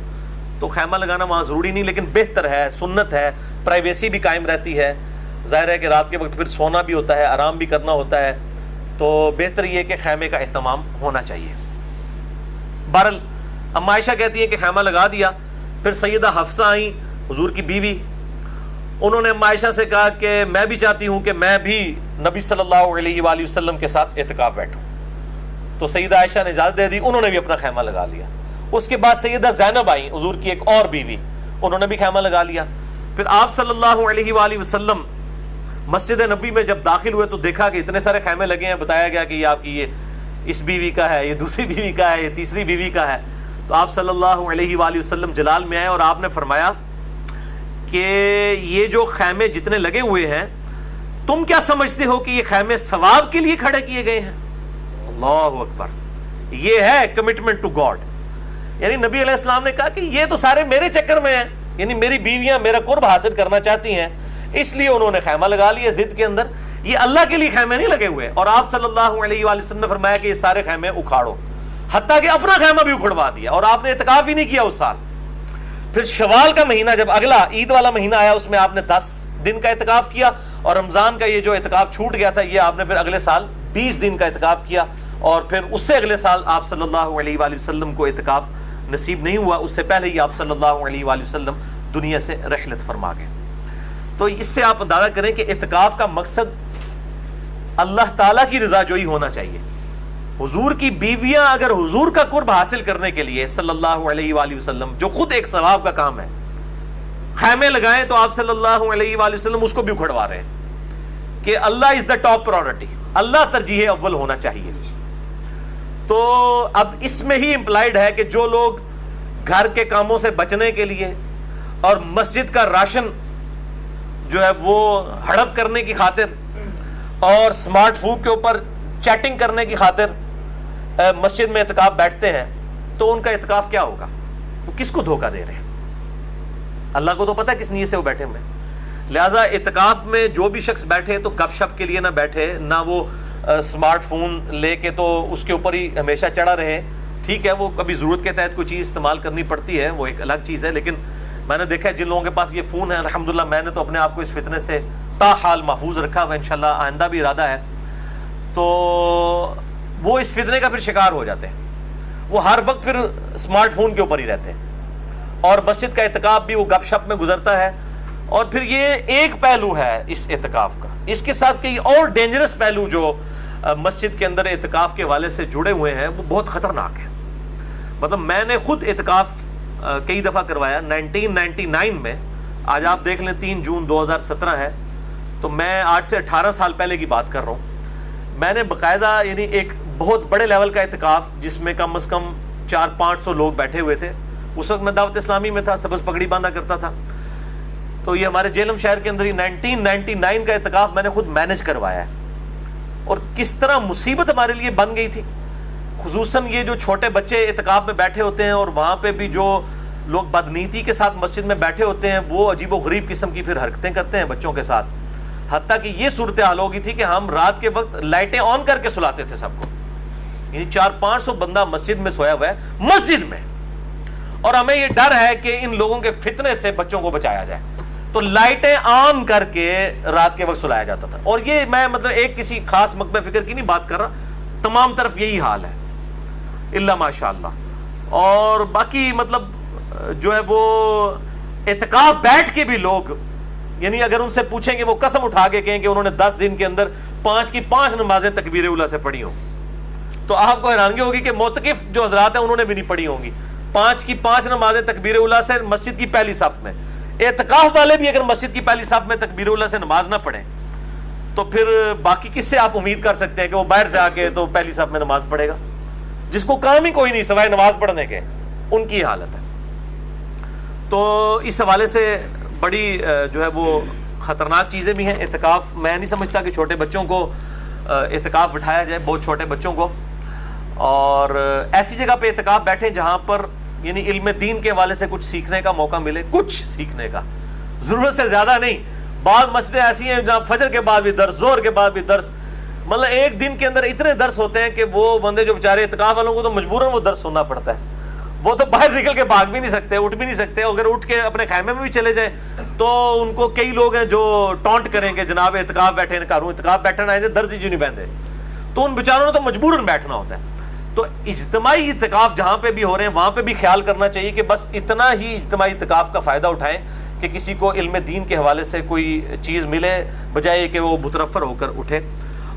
تو خیمہ لگانا وہاں ضروری نہیں، لیکن بہتر ہے، سنت ہے، پرائیویسی بھی قائم رہتی ہے، ظاہر ہے کہ رات کے وقت پھر سونا بھی ہوتا ہے، آرام بھی کرنا ہوتا ہے، تو بہتر یہ کہ خیمے کا اہتمام ہونا چاہیے۔ بہرحال اما عائشہ کہتی ہیں کہ خیمہ لگا دیا، پھر سیدہ حفصہ آئیں حضور کی بیوی، انہوں نے اما عائشہ سے کہا کہ میں بھی چاہتی ہوں کہ میں بھی نبی صلی اللہ علیہ وآلہ وسلم کے ساتھ اعتکاف بیٹھوں، تو سیدہ عائشہ نے اجازت دے دی، انہوں نے بھی اپنا خیمہ لگا لیا۔ اس کے بعد سیدہ زینب آئیں حضور کی ایک اور بیوی، انہوں نے بھی خیمہ لگا لیا۔ پھر آپ صلی اللہ علیہ وآلہ وسلم مسجد نبوی میں جب داخل ہوئے تو دیکھا کہ اتنے سارے خیمے لگے ہیں، بتایا گیا کہ یہ آپ کی یہ اس بیوی کا ہے، یہ دوسری بیوی کا ہے، یہ تیسری بیوی کا ہے۔ تو آپ صلی اللہ علیہ وآلہ وسلم جلال میں آئے اور آپ نے فرمایا کہ یہ جو خیمے جتنے لگے ہوئے ہیں تم کیا سمجھتے ہو کہ یہ خیمے ثواب کے لیے کھڑے کیے گئے ہیں؟ اللہ اکبر، یہ ہے کمٹمنٹ ٹو گاڈ، یعنی نبی علیہ السلام نے کہا کہ یہ تو سارے میرے چکر میں ہیں، یعنی میری بیویاں میرا قرب حاصل کرنا چاہتی ہیں، اس لیے انہوں نے خیمہ لگا لیا ضد کے اندر، یہ اللہ کے لیے خیمے نہیں لگے ہوئے۔ اور آپ صلی اللہ علیہ وآلہ وسلم نے فرمایا کہ یہ سارے خیمے اکھاڑو، حتیٰ کہ اپنا خیمہ بھی اکھڑوا دیا، اور آپ نے اعتکاف ہی نہیں کیا اس سال۔ پھر شوال کا مہینہ جب اگلا عید والا مہینہ آیا، اس میں آپ نے 10 دن کا اعتکاف کیا، اور رمضان کا یہ جو اعتکاف چھوٹ گیا تھا یہ آپ نے پھر اگلے سال 20 دن کا اعتکاف کیا، اور پھر اس سے اگلے سال آپ صلی اللہ علیہ وآلہ وسلم کو اعتکاف نصیب نہیں ہوا، اس سے پہلے ہی آپ صلی اللہ علیہ وآلہ وسلم دنیا سے رحلت فرما گئے۔ تو اس سے آپ اندازہ کریں کہ اعتکاف کا مقصد اللہ تعالیٰ کی رضا جوئی ہونا چاہیے۔ حضور کی بیویاں اگر حضور کا قرب حاصل کرنے کے لیے صلی اللہ علیہ وآلہ وسلم، جو خود ایک ثواب کا کام ہے، خیمے لگائیں تو آپ صلی اللہ علیہ وآلہ وسلم اس کو بھی اکھڑوا رہے ہیں کہ اللہ از دا ٹاپ پرائورٹی، اللہ ترجیح اول ہونا چاہیے۔ تو اب اس میں ہی امپلائڈ ہے کہ جو لوگ گھر کے کاموں سے بچنے کے لیے اور مسجد کا راشن جو ہے وہ ہڑپ کرنے کی خاطر اور سمارٹ فون کے اوپر چیٹنگ کرنے کی خاطر مسجد میں اعتکاف بیٹھتے ہیں، تو ان کا اعتکاف کیا ہوگا؟ وہ کس کو دھوکہ دے رہے ہیں؟ اللہ کو تو پتہ ہے کس نیت سے وہ بیٹھے ہوئے ہیں۔ لہٰذا اعتکاف میں جو بھی شخص بیٹھے تو گپ شپ کے لیے نہ بیٹھے، نہ وہ سمارٹ فون لے کے تو اس کے اوپر ہی ہمیشہ چڑھا رہے۔ ٹھیک ہے، وہ کبھی ضرورت کے تحت کوئی چیز استعمال کرنی پڑتی ہے، وہ ایک الگ چیز ہے، لیکن میں نے دیکھا ہے جن لوگوں کے پاس یہ فون ہے، الحمدللہ میں نے تو اپنے آپ کو اس فتنے سے تاحال محفوظ رکھا ہوا، انشاءاللہ آئندہ بھی ارادہ ہے، تو وہ اس فتنے کا پھر شکار ہو جاتے ہیں، وہ ہر وقت پھر سمارٹ فون کے اوپر ہی رہتے ہیں، اور مسجد کا اعتکاف بھی وہ گپ شپ میں گزرتا ہے۔ اور پھر یہ ایک پہلو ہے اس اعتکاف کا، اس کے ساتھ کئی اور ڈینجرس پہلو جو مسجد کے اندر اعتکاف کے حوالے سے جڑے ہوئے ہیں وہ بہت خطرناک ہیں۔ مطلب میں نے خود اعتکاف کئی دفعہ کروایا 1999 میں، آج آپ دیکھ لیں 3 جون 2017 ہے، تو میں آج سے 18 سال پہلے کی بات کر رہا ہوں۔ میں نے باقاعدہ یعنی ایک بہت بڑے لیول کا اعتکاف جس میں کم از کم 400-500 لوگ بیٹھے ہوئے تھے، اس وقت میں دعوت اسلامی میں تھا، سبز پگڑی باندھا کرتا تھا، تو یہ ہمارے جیلم شہر کے اندر ہی 1999 کا اعتکاف میں نے خود مینج کروایا ہے، اور کس طرح مصیبت ہمارے لیے بن گئی تھی، خصوصاً یہ جو چھوٹے بچے اعتکاف میں بیٹھے ہوتے ہیں، اور وہاں پہ بھی جو لوگ بدنیتی کے ساتھ مسجد میں بیٹھے ہوتے ہیں وہ عجیب و غریب قسم کی پھر حرکتیں کرتے ہیں بچوں کے ساتھ، حتیٰ کہ یہ صورتحال ہو گئی تھی کہ ہم رات کے وقت لائٹیں آن کر کے سلاتے تھے سب کو، یعنی 400-500 بندہ مسجد میں سویا ہوا ہے، مسجد میں، اور ہمیں یہ ڈر ہے کہ ان لوگوں کے فتنے سے بچوں کو بچایا جائے، تو لائٹیں آن کر کے رات کے وقت سلایا جاتا تھا۔ اور یہ میں مطلب ایک کسی خاص مکبہ فکر کی نہیں بات کر رہا، تمام طرف یہی حال ہے الا ماشاء اللہ۔ اور باقی مطلب جو ہے وہ اعتکاف بیٹھ کے بھی لوگ، یعنی اگر ان سے پوچھیں کہ وہ قسم اٹھا کے کہیں کہ انہوں نے 10 دن کے اندر 5 کی 5 نمازیں تکبیر اولیٰ سے پڑھی ہوں، تو آپ کو حیرانگی ہوگی کہ معتکف جو حضرات ہیں انہوں نے بھی نہیں پڑھی ہوں گی. 5 کی 5 نمازیں تکبیر اولیٰ سے مسجد کی پہلی صف میں. اعتکاف والے بھی اگر مسجد کی پہلی صف میں تکبیر اولیٰ سے نماز نہ پڑھیں تو پھر باقی کس سے آپ امید کر سکتے ہیں کہ وہ باہر سے آ کے تو پہلی صف میں نماز پڑھے گا, جس کو کام ہی کوئی نہیں سوائے نماز پڑھنے کے. ان کی حالت ہے. تو اس حوالے سے بڑی جو ہے وہ خطرناک چیزیں بھی ہیں. اعتکاف میں نہیں سمجھتا کہ چھوٹے بچوں کو اعتکاف بٹھایا جائے, بہت چھوٹے بچوں کو, اور ایسی جگہ پہ اعتکاف بیٹھیں جہاں پر یعنی علم دین کے حوالے سے کچھ سیکھنے کا موقع ملے, کچھ سیکھنے کا, ضرورت سے زیادہ نہیں. بعض مسجدیں ایسی ہیں جہاں فجر کے بعد بھی درس, زہر کے بعد بھی درس, مطلب ایک دن کے اندر اتنے درس ہوتے ہیں کہ وہ بندے جو بیچارے اعتکاف والوں کو تو مجبوراً وہ درس سننا پڑتا ہے. وہ تو باہر نکل کے بھاگ بھی نہیں سکتے, اٹھ بھی نہیں سکتے. اگر اٹھ کے اپنے خیمے میں بھی چلے جائیں تو ان کو کئی لوگ ہیں جو ٹونٹ کریں کہ جناب اعتکاف بیٹھے ہیں, کروں اعتکاف بیٹھنا آئے درس ہی کیوں نہیں پہنتے. تو ان بیچاروں نے تو مجبوراً بیٹھنا ہوتا ہے. تو اجتماعی اعتکاف جہاں پہ بھی ہو رہے ہیں وہاں پہ بھی خیال کرنا چاہیے کہ بس اتنا ہی اجتماعی اعتکاف کا فائدہ اٹھائیں کہ کسی کو علم دین کے حوالے سے کوئی چیز ملے, بجائے کہ وہ مترفر ہو کر اٹھے.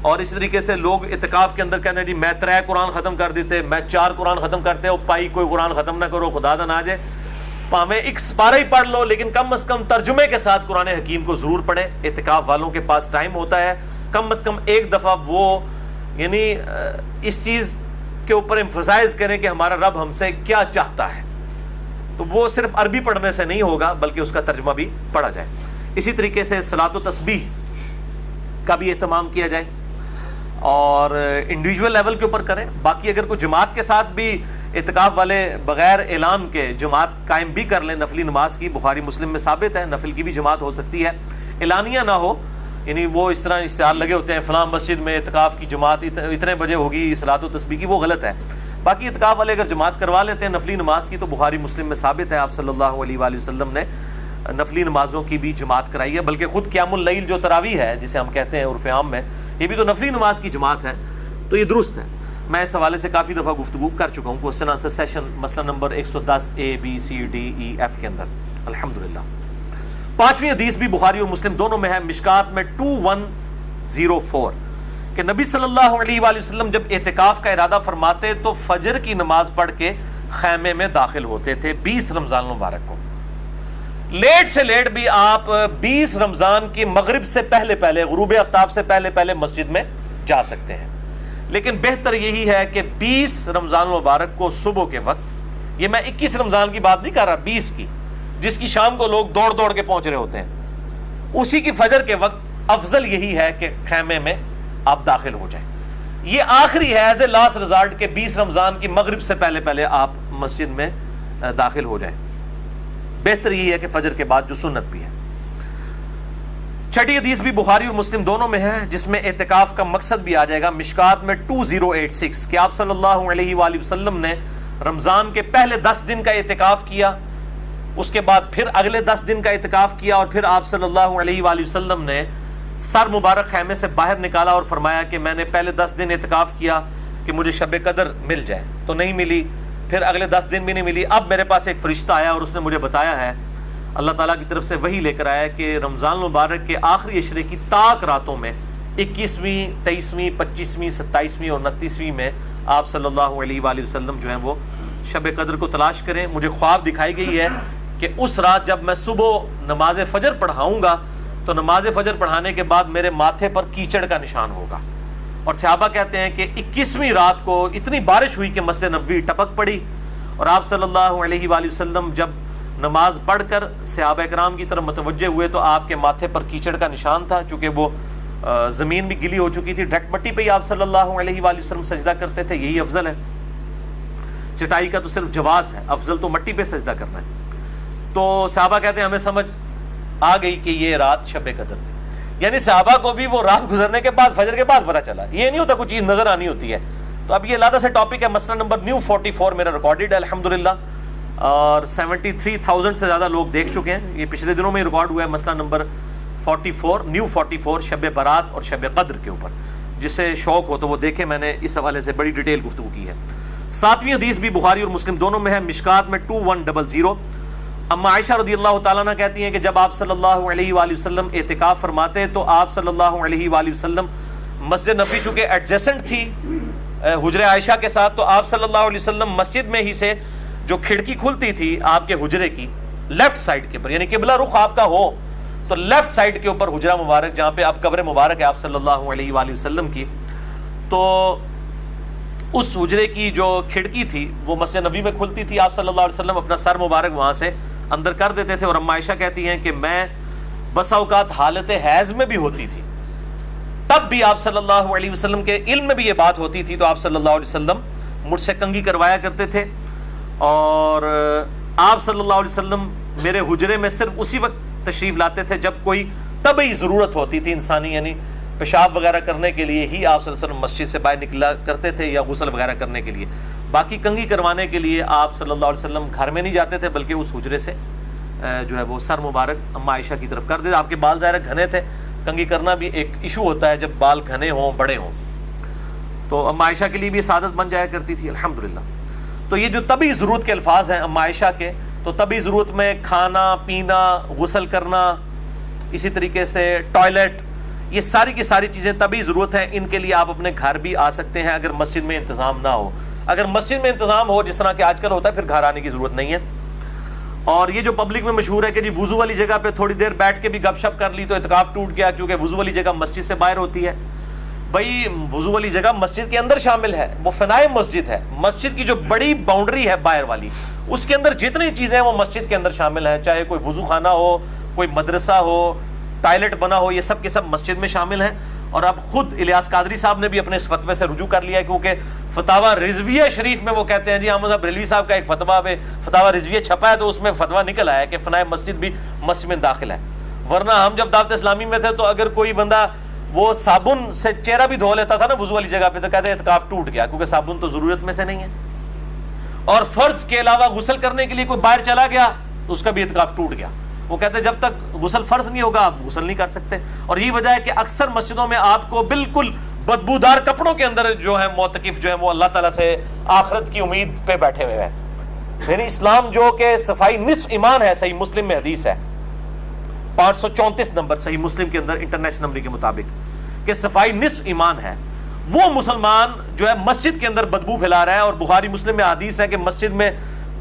اور اس طریقے سے لوگ اعتکاف کے اندر کہتے ہیں جی میں 3 قرآن ختم کر دیتے, میں 4 قرآن ختم کرتے, وہ پائی کوئی قرآن ختم نہ کرو, خدا دا نہ جائے, پاویں ایک سپارہ ہی پڑھ لو لیکن کم از کم ترجمے کے ساتھ قرآن حکیم کو ضرور پڑھیں. اعتکاف والوں کے پاس ٹائم ہوتا ہے, کم از کم ایک دفعہ وہ یعنی اس چیز کے اوپر ایمفسائز کریں کہ ہمارا رب ہم سے کیا چاہتا ہے. تو وہ صرف عربی پڑھنے سے نہیں ہوگا بلکہ اس کا ترجمہ بھی پڑھا جائے. اسی طریقے سے صلاۃ و تسبیح کا بھی اہتمام کیا جائے اور انڈیویجول لیول کے اوپر کریں. باقی اگر کوئی جماعت کے ساتھ بھی اعتکاف والے بغیر اعلان کے جماعت قائم بھی کر لیں نفلی نماز کی, بخاری مسلم میں ثابت ہے نفل کی بھی جماعت ہو سکتی ہے, اعلانیہ نہ ہو. یعنی وہ اس طرح اشتہار لگے ہوتے ہیں فلاں مسجد میں اعتکاف کی جماعت اتنے بجے ہوگی صلاۃ و تسبیح کی, وہ غلط ہے. باقی اعتکاف والے اگر جماعت کروا لیتے ہیں نفلی نماز کی تو بخاری مسلم میں ثابت ہے آپ صلی اللہ علیہ وآلہ وسلم نے نفلی نمازوں کی بھی جماعت کرائی ہے. بلکہ خود قیام اللیل جو تراویح ہے جسے ہم کہتے ہیں عرف عام میں, یہ بھی تو نفلی نماز کی جماعت ہے. تو یہ درست ہے. میں اس حوالے سے کافی دفعہ گفتگو کر چکا ہوں کوسچن آنسر سیشن مسئلہ نمبر 110 ABCDEF کے اندر الحمدللہ. 5ویں حدیث بھی بخاری اور مسلم دونوں میں ہے, مشکات میں 2104 کہ نبی صلی اللہ علیہ وآلہ وسلم جب اعتکاف کا ارادہ فرماتے تو فجر کی نماز پڑھ کے خیمے میں داخل ہوتے تھے 20 رمضان المبارک کو. لیٹ سے لیٹ بھی آپ 20 رمضان کی مغرب سے پہلے غروب آفتاب سے پہلے مسجد میں جا سکتے ہیں. لیکن بہتر یہی ہے کہ 20 رمضان المبارک کو صبح کے وقت, یہ میں 21 رمضان کی بات نہیں کر رہا, 20 کی, جس کی شام کو لوگ دوڑ کے پہنچ رہے ہوتے ہیں, اسی کی فجر کے وقت افضل یہی ہے کہ خیمے میں آپ داخل ہو جائیں. یہ آخری ہے ایز اے لاسٹ ریزارٹ کہ 20 رمضان کی مغرب سے پہلے آپ مسجد میں داخل ہو جائیں. بہتر یہی ہے کہ فجر کے بعد جو سنت بھی ہے. 6 حدیث بھی بخاری اور مسلم دونوں میں ہے جس میں اعتکاف کا مقصد بھی آ جائے گا, مشکات میں 2086 کہ آپ صلی اللہ علیہ وآلہ وسلم نے رمضان کے پہلے 10 دن کا اعتکاف کیا, اس کے بعد پھر اگلے 10 دن کا اعتکاف کیا, اور پھر آپ صلی اللہ علیہ وآلہ وسلم نے سر مبارک خیمے سے باہر نکالا اور فرمایا کہ میں نے پہلے 10 دن اعتکاف کیا کہ مجھے شب قدر مل جائے, تو نہیں ملی, پھر اگلے 10 دن بھی نہیں ملی. اب میرے پاس ایک فرشتہ آیا اور اس نے مجھے بتایا ہے, اللہ تعالیٰ کی طرف سے وحی لے کر آیا کہ رمضان المبارک کے آخری عشرے کی تاک راتوں میں 21ویں 23ویں 25ویں 27ویں اور 29ویں میں آپ صلی اللہ علیہ وآلہ وسلم جو ہیں وہ شب قدر کو تلاش کریں. مجھے خواب دکھائی گئی ہے کہ اس رات جب میں صبح نماز فجر پڑھاؤں گا تو نماز فجر پڑھانے کے بعد میرے ماتھے پر کیچڑ کا نشان ہوگا. اور صحابہ کہتے ہیں کہ 21ویں رات کو اتنی بارش ہوئی کہ مسجد نبوی ٹپک پڑی, اور آپ صلی اللہ علیہ وآلہ وسلم جب نماز پڑھ کر صحابہ کرام کی طرف متوجہ ہوئے تو آپ کے ماتھے پر کیچڑ کا نشان تھا, چونکہ وہ زمین بھی گلی ہو چکی تھی. ڈھٹ مٹی پہ ہی آپ صلی اللہ علیہ وآلہ وسلم سجدہ کرتے تھے, یہی افضل ہے. چٹائی کا تو صرف جواز ہے, افضل تو مٹی پہ سجدہ کرنا ہے. تو صحابہ کہتے ہیں ہمیں سمجھ آ گئی کہ یہ رات شب قدر تھی. یعنی صحابہ کو بھی وہ رات گزرنے کے بعد فجر کے بعد پتہ چلا, یہ نہیں ہوتا کوئی چیز نظر آنی ہوتی ہے. تو اب یہ علیحدہ سے ٹاپک ہے. مسئلہ نمبر نیو 44 میرا ریکارڈڈ ہے الحمدللہ, اور 73,000 سے زیادہ لوگ دیکھ چکے ہیں. یہ پچھلے دنوں میں ریکارڈ ہوا ہے مسئلہ نمبر 44 نیو 44 شب برات اور شب قدر کے اوپر. جسے شوق ہو تو وہ دیکھیں, میں نے اس حوالے سے بڑی ڈیٹیل گفتگو کی ہے. 7ویں حدیث بھی بخاری اور مسلم دونوں میں ہے, مشکات میں 2100. اما عائشہ رضی اللہ تعالیٰ عنہ کہتی ہیں کہ جب آپ صلی اللہ علیہ وآلہ وسلم اعتکاف فرماتے تو آپ صلی اللہ علیہ وآلہ وسلم مسجد نبوی چونکہ ایڈجسنٹ تھی حجرے عائشہ کے ساتھ، تو آپ صلی اللہ علیہ وسلم مسجد میں ہی سے جو کھڑکی کھلتی تھی آپ کے حجرے کی لیفٹ سائڈ کے اوپر، یعنی قبلہ رخ آپ کا ہو تو لیفٹ سائڈ کے اوپر حجرہ مبارک جہاں پہ آپ قبر مبارک ہے آپ صلی اللہ علیہ وآلہ وسلم کی، تو اس حجرے کی جو کھڑکی تھی وہ مسجد نبی میں کھلتی تھی. آپ صلی اللہ علیہ وسلم اپنا سر مبارک وہاں سے اندر کر دیتے تھے. اور ام عائشہ کہتی ہیں کہ میں بسا اوقات حالت حیض میں بھی ہوتی تھی، تب بھی آپ صلی اللہ علیہ وسلم کے علم میں بھی یہ بات ہوتی تھی، تو آپ صلی اللہ علیہ وسلم مجھ سے کنگھی کروایا کرتے تھے. اور آپ صلی اللہ علیہ وسلم میرے حجرے میں صرف اسی وقت تشریف لاتے تھے جب کوئی طبعی ضرورت ہوتی تھی انسانی، یعنی پیشاب وغیرہ کرنے کے لیے ہی آپ صلی اللہ علیہ وسلم مسجد سے باہر نکلا کرتے تھے یا غسل وغیرہ کرنے کے لیے. باقی کنگھی کروانے کے لیے آپ صلی اللہ علیہ وسلم گھر میں نہیں جاتے تھے، بلکہ اس حجرے سے جو ہے وہ سر مبارک ام عائشہ کی طرف کر دیتے. آپ کے بال ظاہر گھنے تھے، کنگھی کرنا بھی ایک ایشو ہوتا ہے جب بال گھنے ہوں بڑے ہوں، تو ام عائشہ کے لیے بھی سعادت بن جایا کرتی تھی الحمدللہ. تو یہ جو طبی ضرورت کے الفاظ ہیں ام عائشہ کے، تو طبی ضرورت میں کھانا پینا، غسل کرنا، اسی طریقے سے ٹوائلٹ، یہ ساری کی ساری چیزیں طبی ضرورت ہیں. ان کے لیے آپ اپنے گھر بھی آ سکتے ہیں اگر مسجد میں انتظام نہ ہو. اگر مسجد میں انتظام ہو جس طرح کہ آج کل ہوتا ہے پھر گھر آنے کی ضرورت نہیں ہے. اور یہ جو پبلک میں مشہور ہے کہ جی وضو والی جگہ پہ تھوڑی دیر بیٹھ کے بھی گپ شپ کر لی تو اعتکاف ٹوٹ گیا، کیونکہ وضو والی جگہ مسجد سے باہر ہوتی ہے. بھائی وضو والی جگہ مسجد کے اندر شامل ہے، وہ فنائے مسجد ہے. مسجد کی جو بڑی باؤنڈری ہے باہر والی، اس کے اندر جتنی چیزیں ہیں وہ مسجد کے اندر شامل ہیں، چاہے کوئی وضو خانہ ہو، کوئی مدرسہ ہو، ٹائلٹ بنا ہو، یہ سب کے سب مسجد میں شامل ہیں. اور اب خود الیاس قادری صاحب نے بھی اپنے اس فتوے سے رجوع کر لیا ہے، کیونکہ فتاوی رضویہ شریف میں وہ کہتے ہیں جی احمد صاحب بریلوی صاحب کا ایک فتاوی رضویہ چھپا ہے، تو اس میں فتویٰ نکل آیا ہے کہ فنائے مسجد بھی مسجد میں داخل ہے. ورنہ ہم جب دعوت اسلامی میں تھے تو اگر کوئی بندہ وہ صابن سے چہرہ بھی دھو لیتا تھا نا وضو والی جگہ پہ، تو کہتے ہیں اعتکاف ٹوٹ گیا، کیونکہ صابن تو ضرورت میں سے نہیں ہے. اور فرض کے علاوہ غسل کرنے کے لیے کوئی باہر چلا گیا تو اس کا بھی اعتکاف ٹوٹ گیا. وہ کہتے ہیں جب تک غسل فرض نہیں ہوگا آپ غسل نہیں کر سکتے. اور یہی وجہ ہے کہ اکثر مسجدوں میں آپ کو بالکل بدبودار کپڑوں کے اندر جو ہے معتکف جو ہے وہ اللہ تعالیٰ سے آخرت کی امید پہ بیٹھے ہوئے ہیں. یعنی اسلام جو کہ صفائی نصف ایمان ہے، صحیح مسلم میں حدیث ہے 534 نمبر صحیح مسلم کے اندر انٹرنیشنل نمبر کے مطابق کہ صفائی نصف ایمان ہے، وہ مسلمان جو ہے مسجد کے اندر بدبو پھیلا رہا ہے. اور بخاری مسلم میں حدیث ہے کہ مسجد میں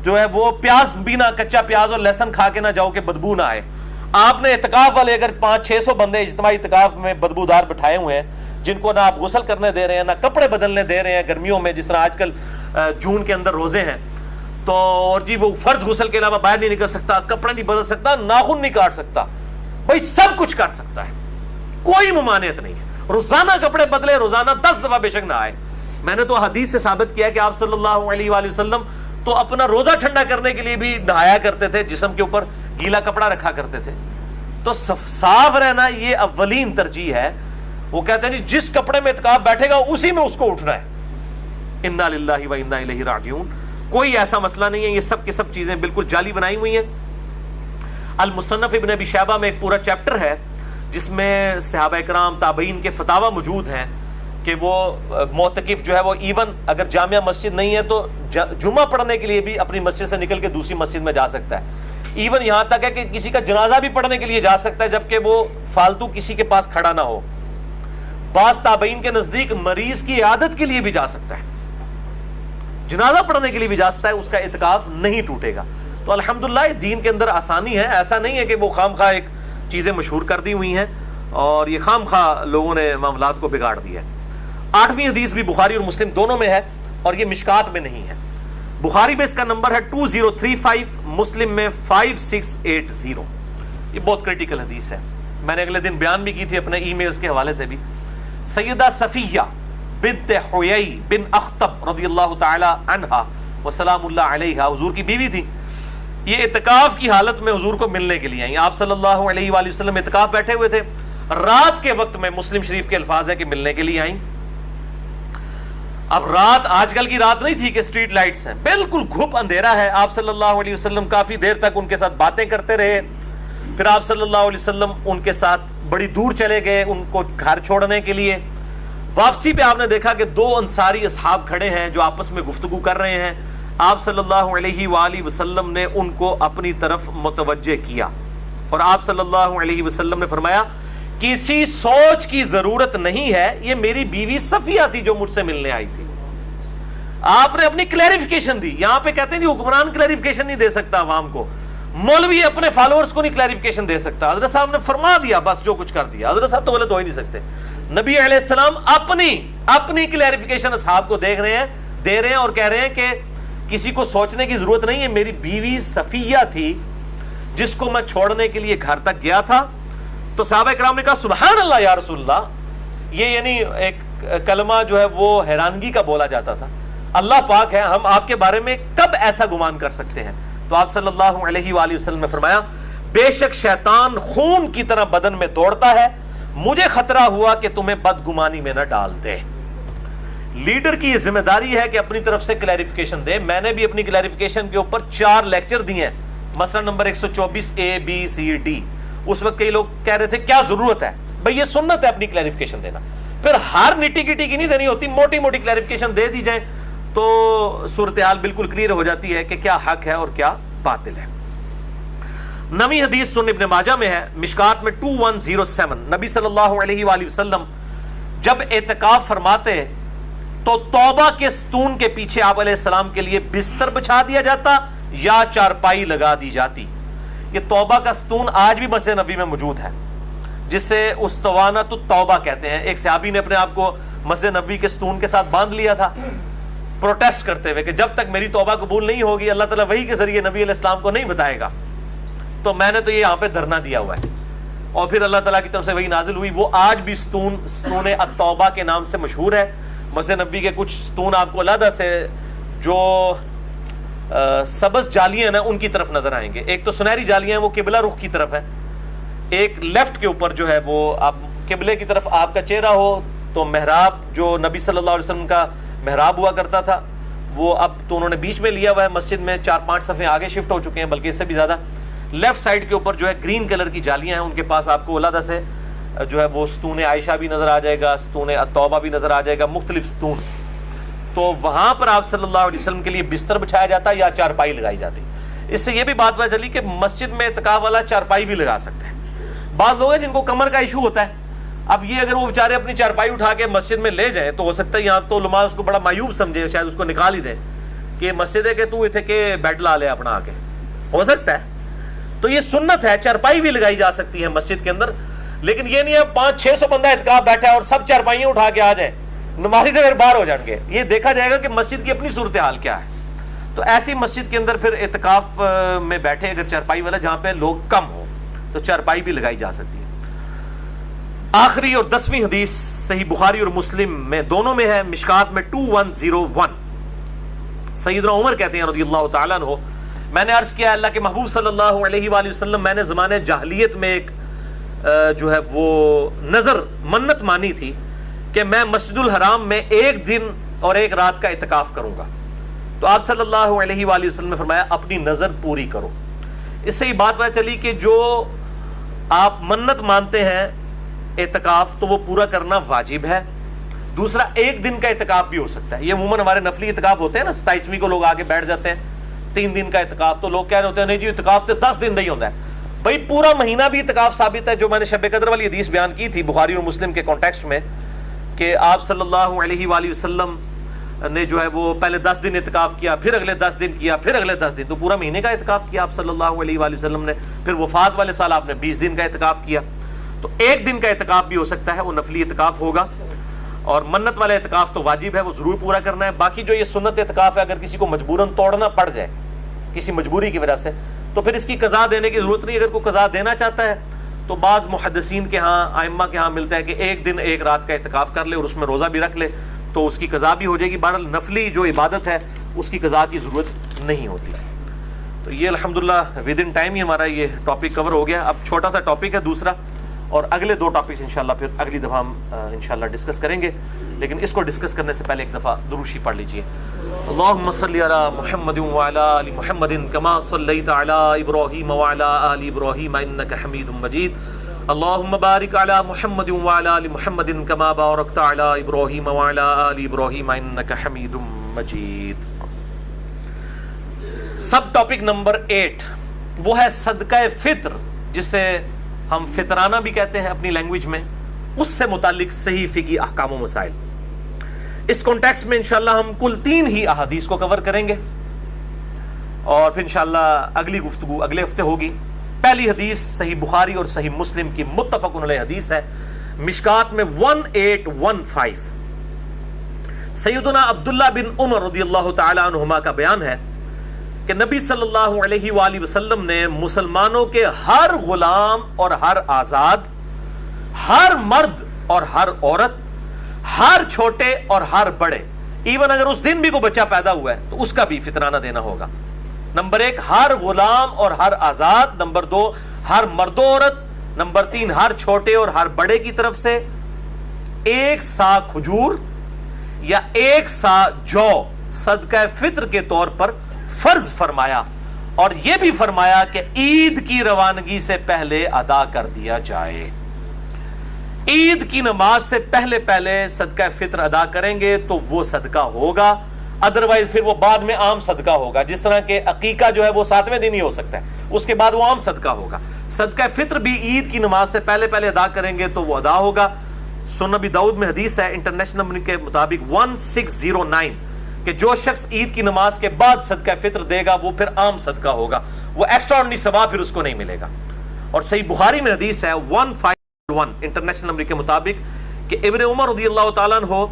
جو ہے وہ پیاز بھی نہ، کچا پیاز اور لہسن کھا کے نہ جاؤ کہ بدبو نہ آئے. آپ نے اعتکاف والے اگر 500-600 بندے اجتماعی اعتکاف میں بدبودار بٹھائے ہوئے ہیں جن کو نہ آپ غسل کرنے دے رہے ہیں نہ کپڑے بدلنے دے رہے ہیں گرمیوں میں، جس طرح آج کل جون کے اندر روزے ہیں، تو اور جی وہ فرض غسل کے علاوہ باہر نہیں نکل سکتا، کپڑے نہیں بدل سکتا، ناخن نہیں کاٹ سکتا، بھائی سب کچھ کر سکتا ہے، کوئی ممانعت نہیں ہے. روزانہ کپڑے بدلے، روزانہ 10 دفعہ بے شک نہ آئے. میں نے تو حدیث سے ثابت کیا کہ آپ صلی اللہ علیہ وآلہ وسلم تو اپنا روزہ ٹھنڈا کرنے کے لیے بھی نہایا کرتے تھے، جسم کے اوپر گیلا کپڑا رکھا کرتے تھے. تو صاف رہنا یہ اولین ترجیح ہے. وہ کہتے ہیں جی جس کپڑے میں اعتکاف بیٹھے گا اسی میں اس کو اٹھنا ہے. انا للہ و انا الیہ راجعون. کوئی ایسا مسئلہ نہیں ہے، یہ سب کی سب چیزیں بالکل جعلی بنائی ہوئی ہیں. المصنف ابن ابی شیبہ میں ایک پورا چیپٹر ہے جس میں صحابہ کرام تابعین کے فتاوی موجود ہیں کہ وہ معتکف جو ہے وہ ایون اگر جامعہ مسجد نہیں ہے تو جمعہ پڑھنے کے لیے بھی اپنی مسجد سے نکل کے دوسری مسجد میں جا سکتا ہے. ایون یہاں تک ہے کہ کسی کا جنازہ بھی پڑھنے کے لیے جا سکتا ہے جبکہ وہ فالتو کسی کے پاس کھڑا نہ ہو. بعض تابعین کے نزدیک مریض کی عیادت کے لیے بھی جا سکتا ہے، جنازہ پڑھنے کے لیے بھی جا سکتا ہے، اس کا اعتکاف نہیں ٹوٹے گا. تو الحمدللہ دین کے اندر آسانی ہے. ایسا نہیں ہے کہ وہ خام خواہ ایک چیزیں مشہور کر دی ہوئی ہیں اور یہ خام خواہ لوگوں نے معاملات کو بگاڑ دیا ہے. 8ویں حدیث بھی بخاری اور مسلم دونوں میں ہے اور یہ مشکات میں نہیں ہے. بخاری میں اس کا نمبر ہے 2035، مسلم میں 5680. یہ بہت کریٹیکل حدیث ہے، میں نے اگلے دن بیان بھی کی تھی اپنے ای میلز کے حوالے سے بھی. سیدہ صفیہ بنت حیی بن اخطب رضی اللہ تعالی عنہا وسلام اللہ علیہا حضور کی بیوی تھی. یہ اعتکاف کی حالت میں حضور کو ملنے کے لیے آئیں. آپ صلی اللہ علیہ وآلہ وسلم اعتکاف بیٹھے ہوئے تھے، رات کے وقت میں مسلم شریف کے الفاظ ہے کہ ملنے کے لیے آئیں. اب رات آج کل کی رات نہیں تھی کہ اسٹریٹ لائٹس ہیں، بالکل گھپ اندھیرا ہے. آپ صلی اللہ علیہ وسلم کافی دیر تک ان کے ساتھ باتیں کرتے رہے. پھر آپ صلی اللہ علیہ وسلم ان کے ساتھ بڑی دور چلے گئے ان کو گھر چھوڑنے کے لیے. واپسی پہ آپ نے دیکھا کہ 2 انصاری اصحاب کھڑے ہیں جو آپس میں گفتگو کر رہے ہیں. آپ صلی اللہ علیہ وآلہ وسلم نے ان کو اپنی طرف متوجہ کیا اور آپ صلی اللہ علیہ وسلم نے فرمایا کسی سوچ کی ضرورت نہیں ہے، یہ میری بیوی صفیہ تھی جو مجھ سے ملنے آئی تھی. آپ نے اپنی کلیریفیکیشن دی. یہاں پہ کہتے ہیں نہیں حکمران کلیریفیکیشن نہیں دے سکتا عوام کو, مولوی اپنے فالوورز کو نہیں کلیریفیکیشن دے سکتا. حضرت صاحب نے فرما دیا, بس جو کچھ کر دیا. حضرت صاحب تو غلط ہو ہی نہیں سکتے. نبی علیہ السلام اپنی کلیریفیکیشن اصحاب کو دے رہے ہیں اور کہہ رہے ہیں کہ کسی کو سوچنے کی ضرورت نہیں ہے. میری بیوی صفیہ تھی جس کو میں چھوڑنے کے لیے گھر تک گیا تھا, تو صحابہ کرام نے کہا سبحان اللہ یا رسول اللہ. یہ یعنی ایک کلمہ جو ہے وہ حیرانگی کا بولا جاتا تھا. اللہ پاک ہے, ہم آپ کے بارے میں کب ایسا گمان کر سکتے ہیں. تو آپ صلی اللہ علیہ وآلہ وسلم نے فرمایا بے شک شیطان خون کی طرح بدن میں دوڑتا ہے, مجھے خطرہ ہوا کہ تمہیں بدگمانی میں نہ ڈال دے. لیڈر کی یہ ذمہ داری ہے کہ اپنی طرف سے کلیریفیکیشن دے. میں نے بھی اپنی کلیریفیکیشن کے اوپر 4 لیکچر دیے ہیں, مثلا number 124 A B C D. اس وقت کئی لوگ کہہ رہے تھے کیا ضرورت ہے بھئی, یہ سنت ہے اپنی کلیریفیکیشن دینا. پھر ہر نٹی گٹی کی نہیں دینی ہوتی, موٹی موٹی کلیریفیکیشن دے دی جائیں تو صورتحال بالکل کلیئر ہو جاتی ہے کہ کیا حق ہے اور کیا باطل ہے. نویں حدیث سنن ابن ماجہ میں ہے, مشکات میں 2107. نبی صلی اللہ علیہ وآلہ وسلم جب اعتکاف فرماتے تو توبہ کے ستون کے پیچھے آپ علیہ السلام کے لیے بستر بچھا دیا جاتا یا چارپائی لگا دی جاتی. یہ توبہ کا ستون آج بھی مسجد نبوی میں موجود ہے, جسے استوانۃ التوبہ کہتے ہیں. ایک صحابی نے اپنے آپ کو مسجد نبوی کے ستون کے ساتھ باندھ لیا تھا, پروٹیسٹ کرتے ہوئے کہ جب تک میری توبہ قبول نہیں ہوگی اللہ تعالیٰ وحی کے ذریعے نبی علیہ السلام کو نہیں بتائے گا. تو میں نے تو یہ یہاں پہ دھرنا دیا ہوا ہے, اور پھر اللہ تعالیٰ کی طرف سے وحی نازل ہوئی. وہ آج بھی ستون التوبہ کے نام سے مشہور ہے. مسجد نبوی کے کچھ ستون آپ کو علیحدہ سے جو سبز جالیاں ہیں نا ان کی طرف نظر آئیں گے. ایک تو سنہری جالیاں ہیں وہ قبلہ رخ کی طرف ہے, ایک لیفٹ کے اوپر جو ہے وہ آپ قبلے کی طرف آپ کا چہرہ ہو تو محراب جو نبی صلی اللہ علیہ وسلم کا محراب ہوا کرتا تھا وہ اب تو انہوں نے بیچ میں لیا ہوا ہے, مسجد میں 4-5 صفحے آگے شفٹ ہو چکے ہیں, بلکہ اس سے بھی زیادہ. لیفٹ سائڈ کے اوپر جو ہے گرین کلر کی جالیاں ہیں, ان کے پاس آپ کو علیحدہ سے جو ہے وہ ستون عائشہ بھی نظر آ جائے گا, ستون التوبہ بھی نظر آ جائے گا, مختلف ستون. تو وہاں پر آپ صلی اللہ علیہ وسلم کے لیے بستر بچھایا جاتا یا چارپائی لگائی جاتی. اس سے یہ بھی بات پتہ چلی کہ مسجد میں اعتکاف والا چارپائی بھی لگا سکتا ہے. بعض لوگ ہیں جن کو کمر کا ایشو ہوتا ہے, اب یہ اگر وہ بیچارے اپنی چارپائی اٹھا کے مسجد میں لے جائیں تو ہو سکتا ہے یہاں تو علماء اس کو بڑا مایوب سمجھے, شاید اس کو نکال ہی دیں کہ مسجد ہے کہ تو اتنے کے بیڈ لا لے اپنا آ کے, ہو سکتا ہے. تو یہ سنت ہے, چارپائی بھی لگائی جا سکتی ہے مسجد کے اندر, لیکن یہ نہیں ہے 500-600 بندہ اعتکاف بیٹھا ہے اور سب چارپائیاں اٹھا کے آ جائیں, نمازی تو پھر باہر ہو جائیں گے. یہ دیکھا جائے گا کہ مسجد کی اپنی صورتحال کیا ہے. تو ایسی مسجد کے اندر پھر اعتکاف میں بیٹھے اگر چارپائی والا, جہاں پہ لوگ کم ہو تو چارپائی بھی لگائی جا سکتی ہے. آخری اور 10ویں حدیث صحیح بخاری اور مسلم میں دونوں میں ہے, مشکات میں 2101. سیدنا عمر کہتے ہیں رضی اللہ تعالیٰ عنہ, میں نے عرض کیا اللہ کے محبوب صلی اللہ علیہ وآلہ وسلم, میں نے زمانہ جاہلیت میں ایک جو ہے وہ نظر منت مانی تھی کہ میں مسجد الحرام میں 1 دن اور 1 رات کا اعتکاف کروں گا. تو آپ صلی اللہ علیہ وآلہ وسلم نے فرمایا اپنی نظر پوری کرو. اس سے یہ بات پتہ چلی کہ جو آپ منت مانتے ہیں اعتکاف تو وہ پورا کرنا واجب ہے. دوسرا 1 دن کا اعتکاف بھی ہو سکتا ہے. یہ عموماً ہمارے نفلی اعتکاف ہوتے ہیں نا, 27ویں کو لوگ آ کے بیٹھ جاتے ہیں, 3 دن کا اعتکاف. تو لوگ کہہ رہے ہوتے ہیں نہیں جی اعتکاف تو 10 دن نہیں ہوتا ہے. بھائی پورا مہینہ بھی اعتکاف ثابت ہے. جو میں نے شب قدر والی حدیث بیان کی تھی بخاری اور مسلم کے کانٹیکسٹ میں, کہ آپ صلی اللہ علیہ وآلہ وسلم نے جو ہے وہ پہلے 10 دن اعتکاف کیا, پھر اگلے 10 دن کیا, پھر اگلے 10 دن, تو پورا مہینے کا اعتکاف کیا آپ صلی اللہ علیہ وآلہ وسلم نے. پھر وفات والے سال آپ نے 20 دن کا اعتکاف کیا. تو 1 دن کا اعتکاف بھی ہو سکتا ہے, وہ نفلی اعتکاف ہوگا. اور منت والا اعتکاف تو واجب ہے, وہ ضرور پورا کرنا ہے. باقی جو یہ سنت اعتکاف ہے, اگر کسی کو مجبوراً توڑنا پڑ جائے کسی مجبوری کی وجہ سے, تو پھر اس کی قضا دینے کی ضرورت نہیں. اگر کوئی قضا دینا چاہتا ہے تو بعض محدثین کے ہاں, ائمہ کے ہاں ملتا ہے کہ 1 دن 1 رات کا اعتکاف کر لے اور اس میں روزہ بھی رکھ لے, تو اس کی قضا بھی ہو جائے گی. بہرحال نفلی جو عبادت ہے اس کی قضا کی ضرورت نہیں ہوتی. تو یہ الحمدللہ ود ان ٹائم ہی ہمارا یہ ٹاپک کور ہو گیا. اب چھوٹا سا ٹاپک ہے دوسرا, اور اگلے 2 ٹاپکس انشاءاللہ پھر اگلی دفعہ ہم انشاءاللہ ڈسکس کریں گے. لیکن اس کو ڈسکس کرنے سے پہلے ایک دفعہ درود شریف پڑھ لیجئے. اللہم صلی علی محمد وعلی آل محمد کما صلیت علی ابراہیم وعلی آل ابراہیم انک حمید مجید. اللہم بارک علی محمد وعلی آل محمد کما بارکت علی ابراہیم وعلی آل ابراہیم انک حمید مجید. سب ٹاپک نمبر 8 وہ ہے صدقہ فطر, جسے ہم فطرانہ بھی کہتے ہیں اپنی لینگویج میں. اس سے متعلق صحیح فقہی احکام و مسائل. اس کانٹیکسٹ میں انشاءاللہ ہم کل 3 ہی احادیث کو کور کریں گے اور پھر انشاءاللہ اگلی گفتگو اگلے ہفتے ہوگی. پہلی حدیث صحیح بخاری اور صحیح مسلم کی متفق علیہ حدیث ہے, مشکات میں 1815. سیدنا عبداللہ بن عمر رضی اللہ تعالی عنہما کا بیان ہے کہ نبی صلی اللہ علیہ وآلہ وسلم نے مسلمانوں کے ہر غلام اور ہر آزاد, ہر مرد اور ہر عورت, ہر چھوٹے اور ہر بڑے, ایون اگر اس دن بھی کوئی بچہ پیدا ہوا ہے تو اس کا بھی فطرانہ دینا ہوگا. نمبر 1 ہر غلام اور ہر آزاد, نمبر 2 ہر مرد و عورت, نمبر 3 ہر چھوٹے اور ہر بڑے کی طرف سے 1 سا کھجور یا 1 سا جو صدقہ فطر کے طور پر فرض فرمایا, اور یہ بھی فرمایا کہ عید کی روانگی سے پہلے ادا کر دیا جائے. عید کی نماز سے پہلے صدقہ فطر ادا کریں گے تو وہ صدقہ ہوگا, ادروائز پھر وہ بعد میں عام صدقہ ہوگا. جس طرح کہ عقیقہ جو ہے وہ 7ویں دن ہی ہو سکتا ہے, اس کے بعد وہ عام صدقہ ہوگا. صدقہ فطر بھی عید کی نماز سے پہلے ادا کریں گے تو وہ ادا ہوگا. سنن ابی داؤد میں حدیث ہے انٹرنیشنل نمبر کے مطابق 1609 کہ جو شخص عید کی نماز کے بعد صدقہ فطر دے گا وہ پھر عام صدقہ ہوگا, وہ ایکسٹرا آرڈنری ثواب پھر اس کو نہیں ملے گا. اور صحیح بخاری میں حدیث ہے 1501 انٹرنیشنل نمبر کے مطابق کہ ابن عمر رضی اللہ تعالیٰ عنہ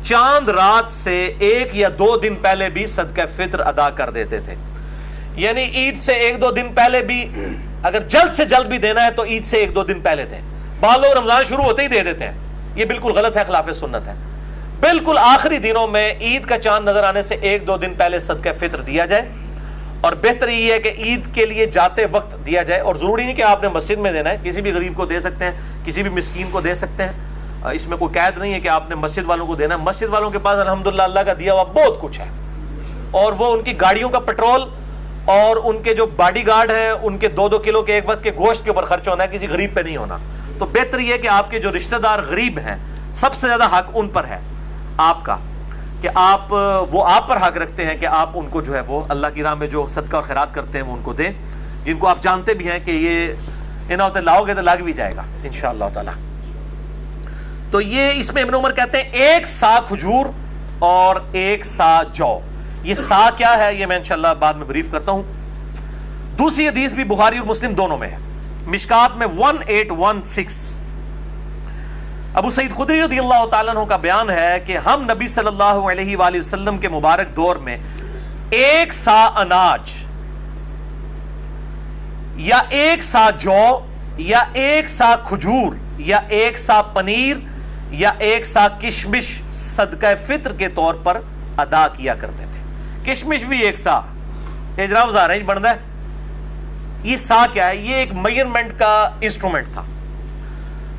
چاند رات سے 1 یا 2 دن پہلے بھی صدقہ فطر ادا کر دیتے تھے. یعنی عید سے 1-2 دن پہلے بھی, اگر جلد سے جلد بھی دینا ہے تو عید سے 1-2 دن پہلے دیں. بعض لوگ رمضان شروع ہوتے ہی دے دیتے ہیں, یہ بالکل غلط ہے, خلاف سنت ہے. بالکل آخری دنوں میں عید کا چاند نظر آنے سے 1-2 دن پہلے صدقہ فطر دیا جائے, اور بہتر یہ ہے کہ عید کے لیے جاتے وقت دیا جائے. اور ضروری نہیں کہ آپ نے مسجد میں دینا ہے, کسی بھی غریب کو دے سکتے ہیں, کسی بھی مسکین کو دے سکتے ہیں. اس میں کوئی قید نہیں ہے کہ آپ نے مسجد والوں کو دینا ہے. مسجد والوں کے پاس الحمدللہ اللہ کا دیا ہوا بہت کچھ ہے, اور وہ ان کی گاڑیوں کا پیٹرول اور ان کے جو باڈی گارڈ ہیں ان کے 2-2 کلو کے ایک وقت کے گوشت کے اوپر خرچ ہونا ہے, کسی غریب پہ نہیں ہونا. تو بہتر یہ ہے کہ آپ کے جو رشتہ دار غریب ہیں سب سے زیادہ حق ان پر ہے آپ کا, کہ وہ آپ پر حق رکھتے ہیں کہ آپ ان کو جو ہے وہ اللہ کی راہ میں جو صدقہ اور خیرات کرتے ہیں وہ ان کو دیں, جن کو آپ جانتے بھی ہیں کہ یہ ہوتے لاؤ گے تو لگ بھی جائے گا انشاءاللہ تعالی. تو یہ اس میں ابن عمر کہتے ہیں 1 سا کھجور اور 1 سا جو. یہ سا کیا ہے یہ میں انشاءاللہ بعد میں بریف کرتا ہوں. دوسری حدیث بھی بخاری اور مسلم دونوں میں ہے, مشکات میں 1816. ابو سعید خدری رضی اللہ تعالیٰ عنہ کا بیان ہے کہ ہم نبی صلی اللہ علیہ وآلہ وسلم کے مبارک دور میں 1 سا اناج یا 1 سا جو یا 1 سا کھجور یا 1 سا پنیر یا 1 سا کشمش صدقہ فطر کے طور پر ادا کیا کرتے تھے. کشمش بھی 1 سا, اجرام ظاہر ہے بنتا ہے. یہ سا کیا ہے؟ یہ ایک میجرمنٹ کا انسٹرومنٹ تھا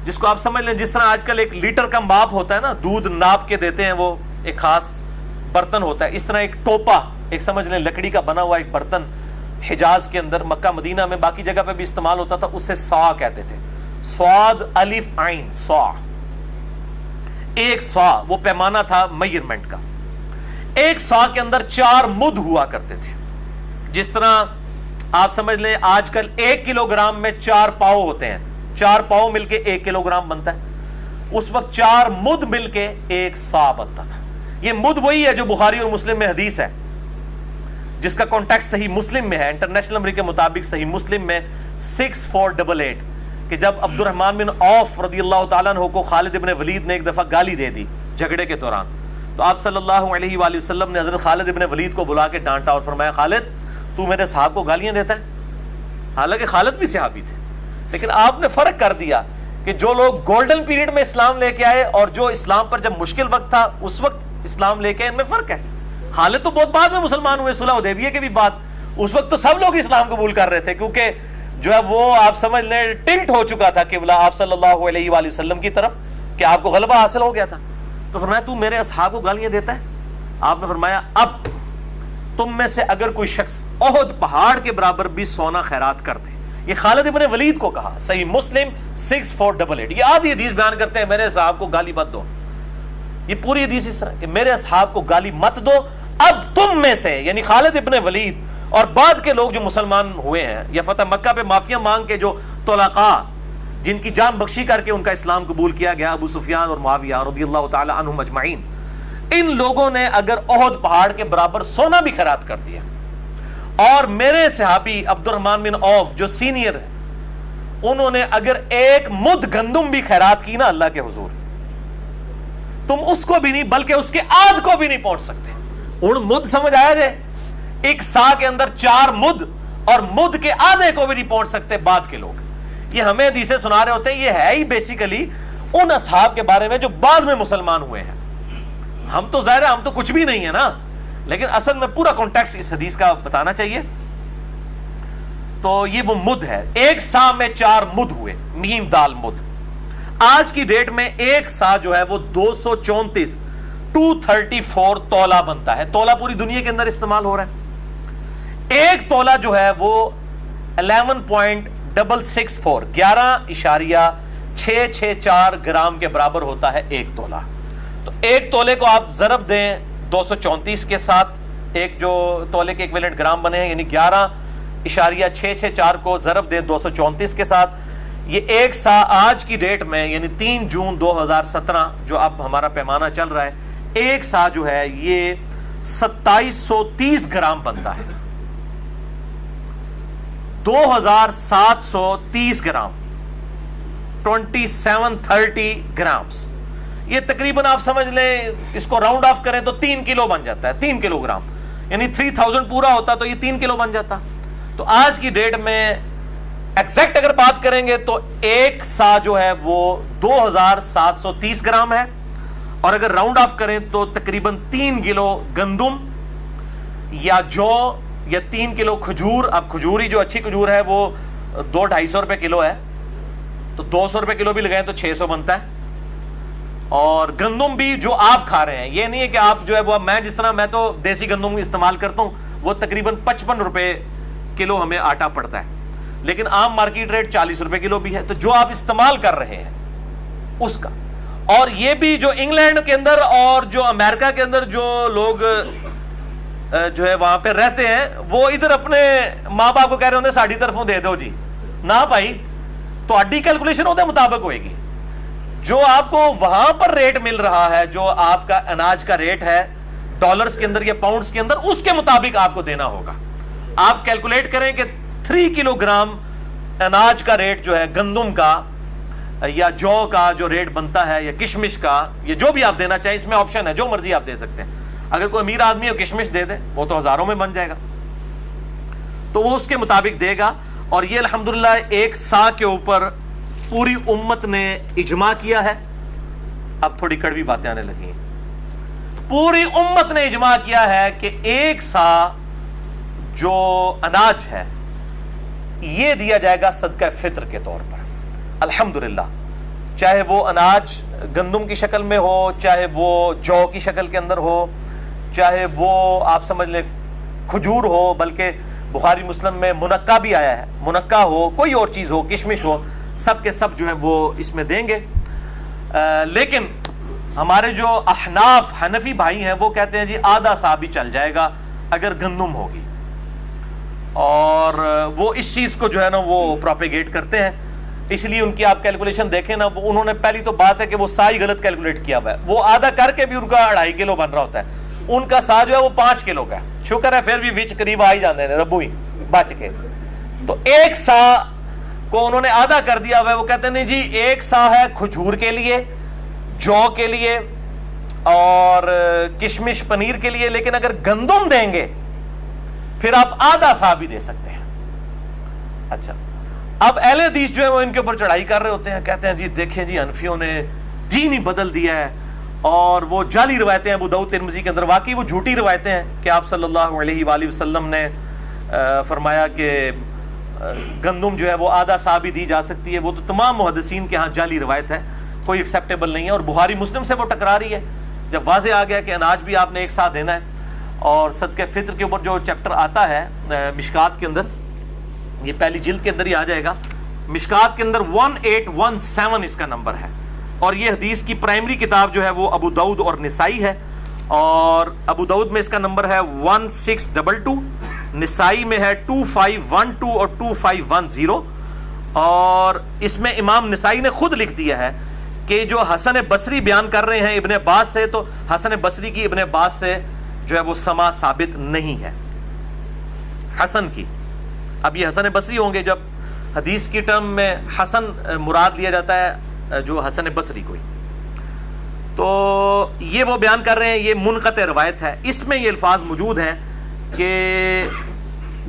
جس کو آپ سمجھ لیں جس طرح آج کل ایک لیٹر کا ماپ ہوتا ہے نا, دودھ ناپ کے دیتے ہیں, وہ ایک خاص برتن ہوتا ہے. اس طرح ایک ٹوپا, ایک سمجھ لیں لکڑی کا بنا ہوا ایک برتن حجاز کے اندر, مکہ مدینہ میں باقی جگہ پہ بھی استعمال ہوتا تھا, اس سے سا کہتے تھے. سواد الف عین سا, 1 سا وہ پیمانہ تھا میجرمنٹ کا. 1 سا کے اندر 4 مد ہوا کرتے تھے. جس طرح آپ سمجھ لیں آج کل 1 کلو گرام میں 4 پاؤ ہوتے ہیں, 4 پاؤ مل کے 1 کلو گرام بنتا ہے. اس وقت 4 مد مل کے 1 سا بنتا تھا. یہ مد وہی ہے جو بخاری اور مسلم میں حدیث ہے, جس کا کانٹیکسٹ صحیح مسلم میں ہے. انٹرنیشنل نمبر کے مطابق صحیح مسلم میں 6488 کہ جب عبد الرحمن بن عوف رضی اللہ تعالیٰ عنہ کو خالد ابن ولید نے ایک دفعہ گالی دے دی جھگڑے کے دوران, تو آپ صلی اللہ علیہ وآلہ وسلم نے حضرت خالد ابن ولید کو بلا کے ڈانٹا اور فرمایا, خالد تو میرے صحابہ کو گالیاں دیتا ہے. حالانکہ خالد بھی صحابی تھے, لیکن آپ نے فرق کر دیا کہ جو لوگ گولڈن پیریڈ میں اسلام لے کے آئے اور جو اسلام پر جب مشکل وقت تھا اس وقت اسلام لے کے ان میں فرق ہے. خالد تو بہت بعد میں مسلمان ہوئے, صلح حدیبیہ کے بھی بعد. اس وقت تو سب لوگ اسلام قبول کر رہے تھے کیونکہ جو ہے وہ آپ سمجھ لیں ٹلٹ ہو چکا تھا قبلہ آپ صلی اللہ علیہ وآلہ وسلم کی طرف, کہ آپ کو غلبہ حاصل ہو گیا تھا. تو فرمایا تو میرے اصحاب کو گالیاں دیتا ہے. آپ نے فرمایا اب تم میں سے اگر کوئی شخص احد پہاڑ کے برابر بھی سونا خیرات کر دے. یہ خالد ابن ولید کو کہا, صحیح مسلم 6488. یہ آدھی حدیث بیان کرتے ہیں میرے اصحاب کو گالی مت دو. یہ پوری حدیث اس طرح کہ میرے اصحاب کو گالی مت دو, اب تم میں سے یعنی خالد ابن ولید اور بعد کے لوگ جو مسلمان ہوئے ہیں یا فتح مکہ پہ معافیاں مانگ کے جو طلقاء جن کی جان بخشی کر کے ان کا اسلام قبول کیا گیا, ابو سفیان اور معاویہ رضی اللہ تعالی عنہم اجمعین, ان لوگوں نے اگر احد پہاڑ کے برابر سونا بھی خیرات کر دیا، اور میرے صحابی عبد الرحمن بن عوف جو سینئر ہے، انہوں نے اگر ایک مد گندم بھی خیرات کی نا اللہ کے حضور، تم اس کو بھی نہیں بلکہ اس کے آدھ کو بھی نہیں پہنچ سکتے۔ ان مد سمجھ آیا جائے، ایک سا کے اندر 4 مد، اور مد کے آدھے کو بھی نہیں پہنچ سکتے بعد کے لوگ۔ یہ ہمیں حدیثیں سنا رہے ہوتے ہیں، یہ ہے ہی بیسیکلی ان اصحاب کے بارے میں جو بعد میں مسلمان ہوئے ہیں۔ ہم تو ظاہر ہے ہم تو کچھ بھی نہیں ہے نا، لیکن اصل میں پورا کانٹیکسٹ اس حدیث کا بتانا چاہیے۔ تو یہ وہ مد ہے، ایک سا میں 4 مد ہوئے، میم دال مد۔ آج کی ڈیٹ میں ایک سا جو ہے وہ 234 تولہ بنتا ہے۔ تولہ پوری دنیا کے اندر استعمال ہو رہا ہے۔ ایک تولہ جو ہے وہ 11.664 11.664 گرام کے برابر ہوتا ہے ایک تولہ۔ تو ایک تولے کو آپ ضرب دیں 234 کے ساتھ، ایک جو تولے کے ایکویلنٹ گرام بنے ہیں، یعنی 11.664 کو ضرب دیں 234 کے ساتھ، یہ ایک سا آج کی ڈیٹ میں یعنی 3 جون 2017 جو اب ہمارا پیمانہ چل رہا ہے، ایک سا جو ہے یہ 2730 گرام بنتا ہے۔ 2730 گرام، 2730 گرامز، یہ تقریباً آپ سمجھ لیں اس کو راؤنڈ آف کریں تو 3 کلو بن جاتا ہے، 3 کلو گرام، یعنی 3000 پورا ہوتا تو یہ 3 کلو بن جاتا۔ تو آج کی ڈیٹ میں ایگزیکٹ اگر بات کریں گے تو ایک سا جو ہے وہ 2730 گرام ہے، اور اگر راؤنڈ آف کریں تو تقریباً 3 کلو گندم یا جو یا 3 کلو کھجور۔ اب کھجور ہی جو اچھی کھجور ہے وہ 200-250 روپے کلو ہے، تو 200 روپے کلو بھی لگائیں تو 600 بنتا ہے۔ اور گندم بھی جو آپ کھا رہے ہیں، یہ نہیں ہے کہ آپ جو ہے وہ، میں جس طرح میں تو دیسی گندم استعمال کرتا ہوں، وہ تقریباً 55 روپے کلو ہمیں آٹا پڑتا ہے، لیکن عام مارکیٹ ریٹ 40 روپے کلو بھی ہے۔ تو جو آپ استعمال کر رہے ہیں اس کا، اور یہ بھی جو انگلینڈ کے اندر اور جو امریکہ کے اندر جو لوگ جو ہے وہاں پہ رہتے ہیں، وہ ادھر اپنے ماں باپ کو کہہ رہے ہوتے ساڑھی طرفوں دے دو جی، نہ بھائی، تو اڈی کیلکولیشن ہوتے مطابق ہوئے گی۔ جو آپ کو وہاں پر ریٹ مل رہا ہے، جو آپ کا اناج کا ریٹ ہے ڈالرز کے اندر یا پاؤنڈز کے اندر، اس کے مطابق آپ کو دینا ہوگا۔ آپ کیلکولیٹ کریں کہ 3 کلو گرام اناج کا ریٹ جو ہے گندم کا یا جو کا جو ریٹ بنتا ہے، یا کشمش کا، یا جو بھی آپ دینا چاہیں، اس میں آپشن ہے، جو مرضی آپ دے سکتے ہیں۔ اگر کوئی امیر آدمی ہو کشمش دے دے، وہ تو ہزاروں میں بن جائے گا، تو وہ اس کے مطابق دے گا۔ اور یہ الحمدللہ ایک سا کے اوپر پوری امت نے اجماع کیا ہے۔ اب تھوڑی کڑوی باتیں آنے لگی ہیں۔ پوری امت نے اجماع کیا ہے کہ ایک سا جو اناج ہے یہ دیا جائے گا صدقہ فطر کے طور پر، الحمدللہ، چاہے وہ اناج گندم کی شکل میں ہو، چاہے وہ جو کی شکل کے اندر ہو، چاہے وہ آپ سمجھ لیں کھجور ہو، بلکہ بخاری مسلم میں منقع بھی آیا ہے، منقع ہو، کوئی اور چیز ہو، کشمش ہو، سب کے سب جو ہے وہ اس میں دیں گے۔ لیکن ہمارے جو احناف حنفی بھائی ہیں وہ کہتے ہیں جی آدھا سا بھی چل جائے گا اگر گندم ہوگی، اور وہ اس چیز کو جو ہے نا وہ پروپیگیٹ کرتے ہیں۔ اس لیے ان کی آپ کیلکولیشن دیکھیں نا، وہ انہوں نے پہلی تو بات ہے کہ وہ سا ہی غلط کیلکولیٹ کیا ہوا ہے، وہ آدھا کر کے بھی ان کا 2.5 کلو بن رہا ہوتا ہے، ان کا سا جو ہے وہ 5 کلو کا ہے، شکر ہے پھر بھی وچ قریب آ ہی جاندے ہیں ربو ہی بچ کے۔ تو ایک سا کو انہوں نے آدھا کر دیا ہوا ہے، وہ کہتے ہیں نہیں جی ایک سا ہے کھجور کے لیے، جو کے لیے اور کشمش پنیر کے لیے، لیکن اگر گندم دیں گے پھر آپ آدھا سا بھی دے سکتے ہیں۔ اچھا، اب اہل حدیث جو ہے وہ ان کے اوپر چڑھائی کر رہے ہوتے ہیں، کہتے ہیں جی دیکھیں جی حنفیوں نے دین ہی بدل دیا ہے، اور وہ جعلی روایتیں ابو داؤد ترمذی کے اندر، واقعی وہ جھوٹی روایتیں ہیں کہ آپ صلی اللہ علیہ وآلہ وسلم نے فرمایا کہ گندم جو ہے وہ آدھا سا بھی دی جا سکتی ہے۔ وہ تو تمام محدثین کے ہاں جعلی روایت ہے، کوئی ایکسیپٹیبل نہیں ہے، اور بخاری مسلم سے وہ ٹکرا رہی ہے۔ جب واضح آ گیا کہ اناج بھی آپ نے ایک سا دینا ہے، اور صدقہ فطر کے اوپر جو چیپٹر آتا ہے مشکات کے اندر، یہ پہلی جلد کے اندر ہی آ جائے گا، مشکات کے اندر 1817 اس کا نمبر ہے، اور یہ حدیث کی پرائمری کتاب جو ہے وہ ابو داؤد اور نسائی ہے، اور ابو داؤد میں اس کا نمبر ہے 1622، نسائی میں ہے 2512 اور 2510، اور اس میں امام نسائی نے خود لکھ دیا ہے کہ جو حسن بصری بیان کر رہے ہیں ابن عباس سے، تو حسن بصری کی ابن عباس سے جو ہے وہ سما ثابت نہیں ہے حسن کی. اب یہ حسن بصری ہوں گے، جب حدیث کی ٹرم میں حسن مراد لیا جاتا ہے جو حسن بصری کوئی، تو یہ وہ بیان کر رہے ہیں یہ منقطع روایت ہے. اس میں یہ الفاظ موجود ہیں کہ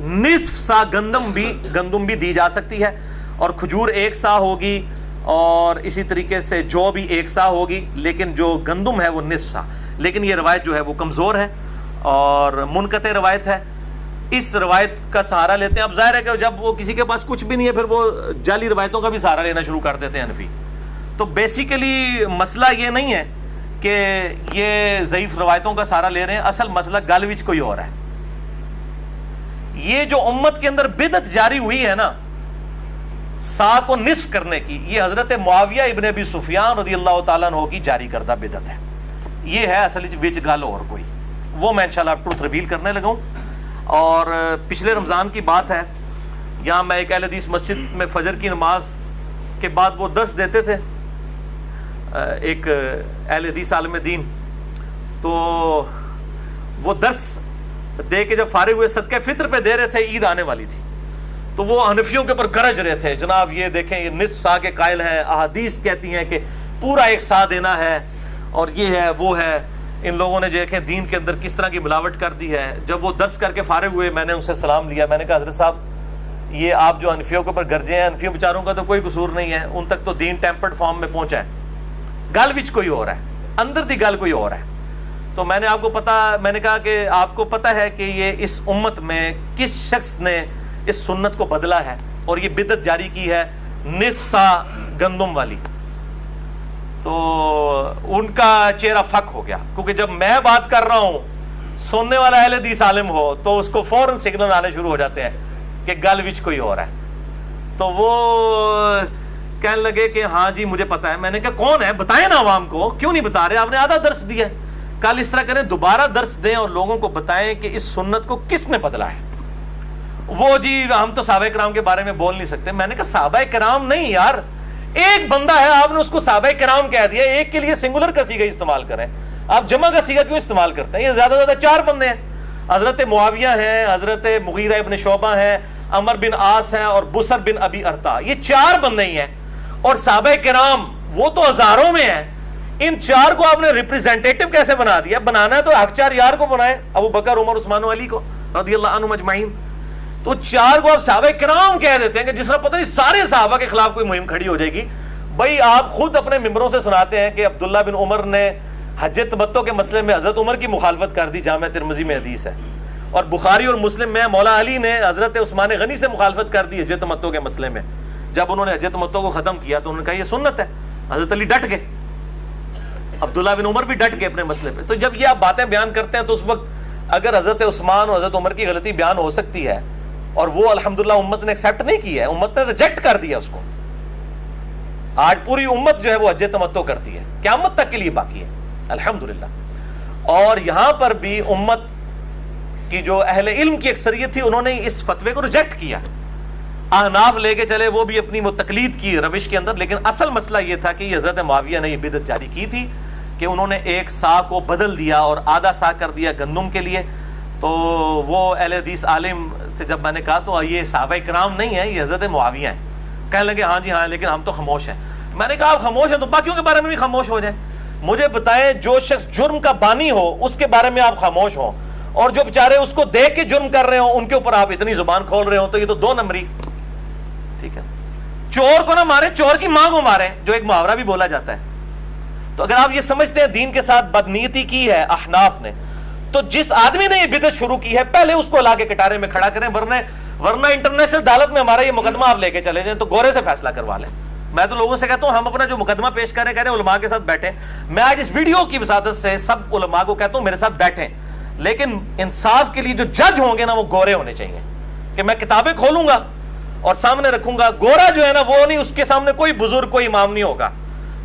نصف سا گندم بھی دی جا سکتی ہے، اور کھجور 1 سا ہوگی، اور اسی طریقے سے جو بھی 1 سا ہوگی، لیکن جو گندم ہے وہ نصف سا. لیکن یہ روایت جو ہے وہ کمزور ہے اور منقطع روایت ہے. اس روایت کا سہارا لیتے ہیں. اب ظاہر ہے کہ جب وہ کسی کے پاس کچھ بھی نہیں ہے، پھر وہ جعلی روایتوں کا بھی سہارا لینا شروع کر دیتے ہیں حنفی. تو بیسیکلی مسئلہ یہ نہیں ہے کہ یہ ضعیف روایتوں کا سہارا لے رہے ہیں، اصل مسئلہ گل وچ کوئی اور ہے. یہ جو امت کے اندر بدعت جاری ہوئی ہے نا سا کو نصف کرنے کی، یہ حضرت معاویہ ابن ابی سفیان رضی اللہ تعالیٰ عنہ کی جاری کردہ بدعت ہے. یہ ہے اصل وچ گل اور کوئی، وہ میں انشاءاللہ ٹروتھ ریویل کرنے لگا ہوں. اور پچھلے رمضان کی بات ہے، یہاں میں ایک اہل حدیث مسجد میں فجر کی نماز کے بعد وہ درس دیتے تھے، ایک اہل حدیث عالم دین. تو وہ درس دے کے جب فارغ ہوئے صدقہ فطر پہ دے رہے تھے، عید آنے والی تھی، تو وہ حنفیوں کے اوپر گرج رہے تھے، جناب یہ دیکھیں یہ نصف سا کے قائل ہیں، احادیث کہتی ہیں کہ پورا 1 سا دینا ہے، اور یہ ہے وہ ہے. ان لوگوں نے دیکھیں دین کے اندر کس طرح کی ملاوٹ کر دی ہے. جب وہ درس کر کے فارغ ہوئے میں نے ان سے سلام لیا، میں نے کہا حضرت صاحب یہ آپ جو حنفیوں کے اوپر گرجے ہیں، حنفیوں بیچاروں کا تو کوئی قصور نہیں ہے، ان تک تو دین ٹیمپرڈ فارم میں پہنچا ہے، گل وچ کوئی اور ہے، اندر دی گل کوئی اور ہے. تو میں نے کہا کہ آپ کو پتہ ہے کہ یہ اس امت میں کس شخص نے اس سنت کو بدلا ہے اور یہ بدعت جاری کی ہے نصف سا گندم والی. تو ان کا چہرہ فک ہو گیا، کیونکہ جب میں بات کر رہا ہوں سننے والا اہل حدیث عالم ہو تو اس کو فوراً سگنل آنے شروع ہو جاتے ہیں کہ گل وچ کوئی اور ہے. تو وہ کہنے لگے کہ ہاں جی مجھے پتا ہے. میں نے کہا کون ہے بتائیں نا عوام کو، کیوں نہیں بتا رہے؟ آپ نے آدھا درس دیا ہے، کل اس طرح کریں دوبارہ درس دیں اور لوگوں کو بتائیں کہ اس سنت کو کس نے بدلا ہے. وہ جی ہم تو صحابہ کرام کے بارے میں بول نہیں سکتے. میں نے کہا صحابہ کرام نہیں یار، ایک بندہ ہے، آپ نے اس کو صحابہ کرام کہہ دیا، ایک کے لیے سنگولر کا صیغہ استعمال کریں، آپ جمع کا صیغہ کیوں استعمال کرتے ہیں؟ یہ زیادہ سے زیادہ 4 بندے ہیں، حضرت معاویہ ہیں، حضرت مغیرہ ابن شعبہ ہیں، عمر بن عاص ہیں، اور بسر بن ابی ارطا. یہ 4 بندے ہی ہیں، اور صحابہ کرام وہ تو ہزاروں میں ہیں. ان 4 کو آپ نے ریپریزنٹیٹو کیسے بنا دیا؟ بنانا ہے تو حق 4 یار کو بنائے، ابو بکر، عمر، عثمان و علی کو رضی اللہ عنہم اجمعین. تو 4 کو آپ صحابہ کرام کہہ دیتے ہیں کہ جس طرح پتہ نہیں سارے صحابہ کے خلاف کوئی مہم کھڑی ہو جائے گی. بھائی آپ خود اپنے ممبروں سے سناتے ہیں کہ عبداللہ بن عمر نے حج تمتع کے مسئلے میں حضرت عمر کی مخالفت کر دی، جامع ترمذی میں حدیث ہے. اور بخاری اور مسلم میں مولا علی نے حضرت عثمان غنی سے مخالفت کر دی حج تمتع کے مسئلے میں. جب انہوں نے حج تمتع کو ختم کیا تو انہوں نے کہا یہ سنت ہے. حضرت علی ڈٹ گئے، عبداللہ بن عمر بھی ڈٹ گئے اپنے مسئلے پہ. تو جب یہ آپ باتیں بیان کرتے ہیں تو اس وقت اگر حضرت عثمان اور حضرت عمر کی غلطی بیان ہو سکتی ہے، اور وہ الحمدللہ امت نے ایکسیپٹ نہیں کی ہے، امت نے ریجیکٹ کر دیا اس کو. آج پوری امت جو ہے وہ حج تمتع کرتی ہے، قیامت تک کے لیے باقی ہے الحمدللہ. اور یہاں پر بھی امت کی جو اہل علم کی اکثریت تھی انہوں نے اس فتوے کو ریجیکٹ کیا. احناف لے کے چلے، وہ بھی اپنی وہ تقلید کی روش کے اندر. لیکن اصل مسئلہ یہ تھا کہ یہ حضرت معاویہ نے یہ بدعت جاری کی تھی کہ انہوں نے 1 سا کو بدل دیا اور آدھا سا کر دیا گندم کے لیے. تو وہ اہل حدیث عالم سے جب میں نے کہا تو یہ صحابہ کرام نہیں ہیں، یہ حضرت معاویہ ہیں. کہنے لگے ہاں جی ہاں لیکن ہم تو خاموش ہیں. میں نے کہا آپ خاموش ہیں تو باقیوں کے بارے میں بھی خاموش ہو جائیں. مجھے بتائیں جو شخص جرم کا بانی ہو اس کے بارے میں آپ خاموش ہوں، اور جو بیچارے اس کو دیکھ کے جرم کر رہے ہوں ان کے اوپر آپ اتنی زبان کھول رہے ہوں، تو یہ تو 2 نمبری. ٹھیک ہے، چور کو نہ مارے، چور کی ماں کو مارے، جو ایک محاورہ بھی بولا جاتا ہے. تو اگر آپ یہ سمجھتے ہیں دین کے ساتھ بدنیتی کی ہے احناف نے، تو جس آدمی نے یہ بدعت شروع کی ہے پہلے اس کو لا کے کٹارے میں کھڑا کریں، ورنہ انٹرنیشنل عدالت میں ہمارا یہ مقدمہ آپ لے کے چلے جائیں تو گورے سے فیصلہ کروا لیں. میں تو لوگوں سے کہتا ہوں ہم اپنا جو مقدمہ پیش کریں کہہ رہے ہیں علماء کے ساتھ بیٹھیں. میں آج اس ویڈیو کی وساطت سے سب علماء کو کہتا ہوں میرے ساتھ بیٹھیں، لیکن انصاف کے لیے جو جج ہوں گے نا وہ گورے ہونے چاہیے. کہ میں کتابیں کھولوں گا اور سامنے رکھوں گا، گورا جو ہے نا وہ نہیں، اس کے سامنے کوئی بزرگ کوئی امام نہیں ہوگا،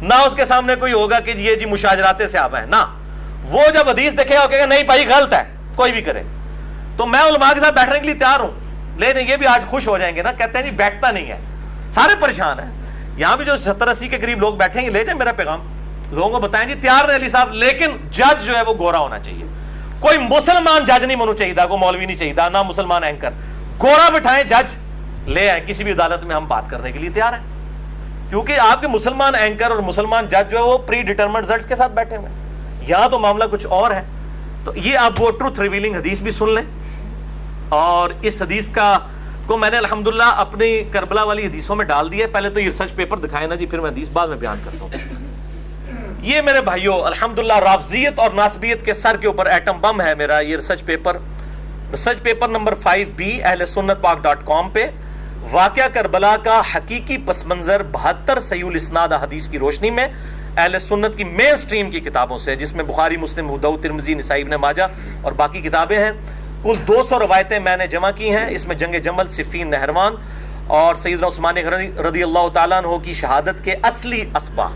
نہ اس کے سامنے کوئی ہوگا کہ یہ جی مشاجرات صحابہ ہیں، نہ. وہ جب حدیث دیکھے گا کہے گا نہیں بھائی غلط ہے، کوئی بھی کرے. تو میں علماء کے ساتھ بیٹھنے کے لیے تیار ہوں. لیکن یہ بھی آج خوش ہو جائیں گے نا، کہتے ہیں جی بیٹھتا نہیں ہے، سارے پریشان ہیں یہاں بھی جو 70-80 کے قریب لوگ بیٹھے ہیں، لے جائیں میرا پیغام، لوگوں کو بتائیں جی تیار رہے علی صاحب، لیکن جج جو ہے وہ گورا ہونا چاہیے. کوئی مسلمان جج نہیں ہونا چاہیے، کوئی مولوی نہیں چاہیے، نہ مسلمان اینکر. گورا بٹھائیں جج، لے آئیں کسی بھی عدالت میں، ہم بات کرنے کے لیے تیار ہیں. کیونکہ آپ کے مسلمان اینکر اور مسلمان جج جو ہے وہ پری ڈیٹرمنڈ رزلٹس کے ساتھ بیٹھے ہوئے ہیں. یہاں تو معاملہ کچھ اور ہے. تو یہ آپ وہ ٹروتھ ریویلنگ حدیث بھی سن لیں. اور اس حدیث کو میں نے الحمدللہ اپنی کربلا والی حدیثوں میں ڈال دیا ہے. پہلے تو یہ ریسرچ پیپر دکھائے نا جی، پھر میں حدیث بعد میں بیان کرتا ہوں. یہ میرے بھائیوں الحمدللہ رافضیت اور ناسبیت کے سر کے اوپر ایٹم بم ہے میرا یہ research paper number 5B ahlsunnatpak.com پہ. واقعہ کربلا کا حقیقی پس منظر 72 صحیح الاسناد احادیث کی روشنی میں اہل سنت کی مین سٹریم کی کتابوں سے، جس میں بخاری، مسلم، ابو داؤد، ترمذی، نسائی، ابن ماجہ اور باقی کتابیں ہیں. کل 200 روایتیں میں نے جمع کی ہیں. اس میں جنگ جمل، صفین، نہروان اور سیدنا عثمان رضی اللہ تعالیٰ عنہ کی شہادت کے اصلی اسباق.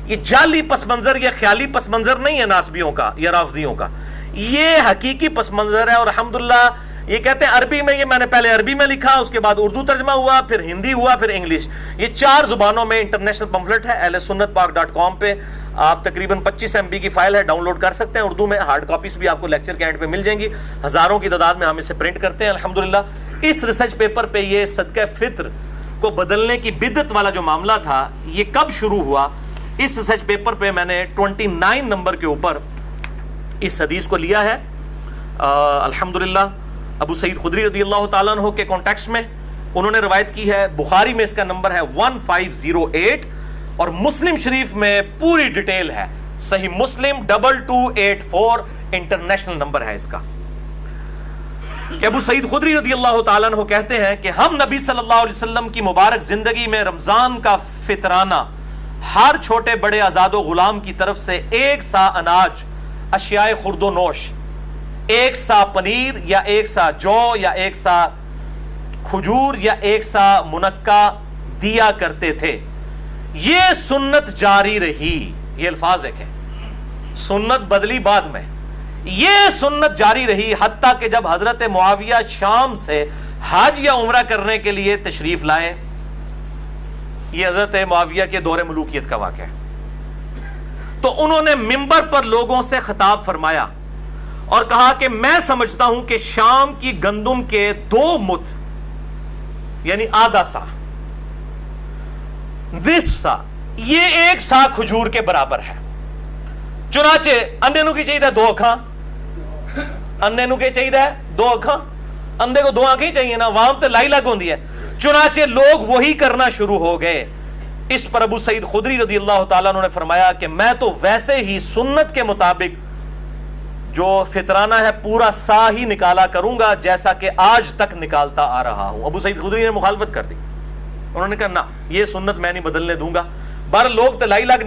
یہ جعلی پس منظر یا خیالی پس منظر نہیں ہے ناسبیوں کا یا رافضیوں کا، یہ حقیقی پس منظر ہے. اور الحمدللہ یہ کہتے ہیں عربی میں، یہ میں نے پہلے عربی میں لکھا، اس کے بعد اردو ترجمہ ہوا، پھر ہندی ہوا، پھر انگلش. یہ 4 زبانوں میں انٹرنیشنل پمفلٹ ہے. ahlsunnatpak.com پہ آپ تقریباً 25 MB کی فائل ہے، ڈاؤن لوڈ کر سکتے ہیں. اردو میں ہارڈ کاپیز بھی آپ کو لیکچر کے اینڈ پہ مل جائیں گی. ہزاروں کی تعداد میں ہم اسے پرنٹ کرتے ہیں الحمدللہ. اس ریسرچ پیپر پہ یہ صدقہ فطر کو بدلنے کی بدعت والا جو معاملہ تھا یہ کب شروع ہوا، اس ریسرچ پیپر پہ میں نے 29 نمبر کے اوپر اس حدیث کو لیا ہے. الحمدللہ ابو سعید خدری رضی اللہ تعالیٰ عنہ کے کانٹیکسٹ میں انہوں نے روایت کی ہے. بخاری میں اس کا نمبر ہے 1508 اور مسلم شریف میں پوری ڈیٹیل ہے. صحیح مسلم 2284 انٹرنیشنل نمبر ہے اس کا. کہ ابو سعید خدری رضی اللہ تعالیٰ عنہ کہتے ہیں کہ ہم نبی صلی اللہ علیہ وسلم کی مبارک زندگی میں رمضان کا فطرانہ ہر چھوٹے بڑے آزاد و غلام کی طرف سے 1 سا اناج، اشیاء خرد و نوش، 1 سا پنیر یا 1 سا جو یا 1 سا کھجور یا 1 سا منقع دیا کرتے تھے. یہ سنت جاری رہی. یہ الفاظ دیکھیں، سنت بدلی بعد میں، یہ سنت جاری رہی حتیٰ کہ جب حضرت معاویہ شام سے حج یا عمرہ کرنے کے لیے تشریف لائے. یہ حضرت معاویہ کے دور ملوکیت کا واقعہ ہے. تو انہوں نے منبر پر لوگوں سے خطاب فرمایا اور کہا کہ میں سمجھتا ہوں کہ شام کی گندم کے 2 مت یعنی آدھا سا، نصف سا، یہ 1 سا کھجور کے برابر ہے. چنانچہ اندھے نو کی چاہیے 2 اکھاں، اندھے نو کی چاہیے 2 اکھاں، اندھے کو 2 آنکھیں ہی چاہیے نا، وہاں تے لائی لگ ہوندی ہے. چنانچہ لوگ وہی کرنا شروع ہو گئے. اس پر ابو سعید خدری رضی اللہ تعالیٰ عنہ نے فرمایا کہ میں تو ویسے ہی سنت کے مطابق جو فطرانہ ہے پورا سا ہی نکالا کروں گا جیسا کہ آج تک نکالتا آ رہا ہوں. ابو سعید خدری نے مخالفت کر دی. انہوں نے کہا نہ، یہ سنت میں نہیں بدلنے دوں گا. بہر لوگ تلائی لگ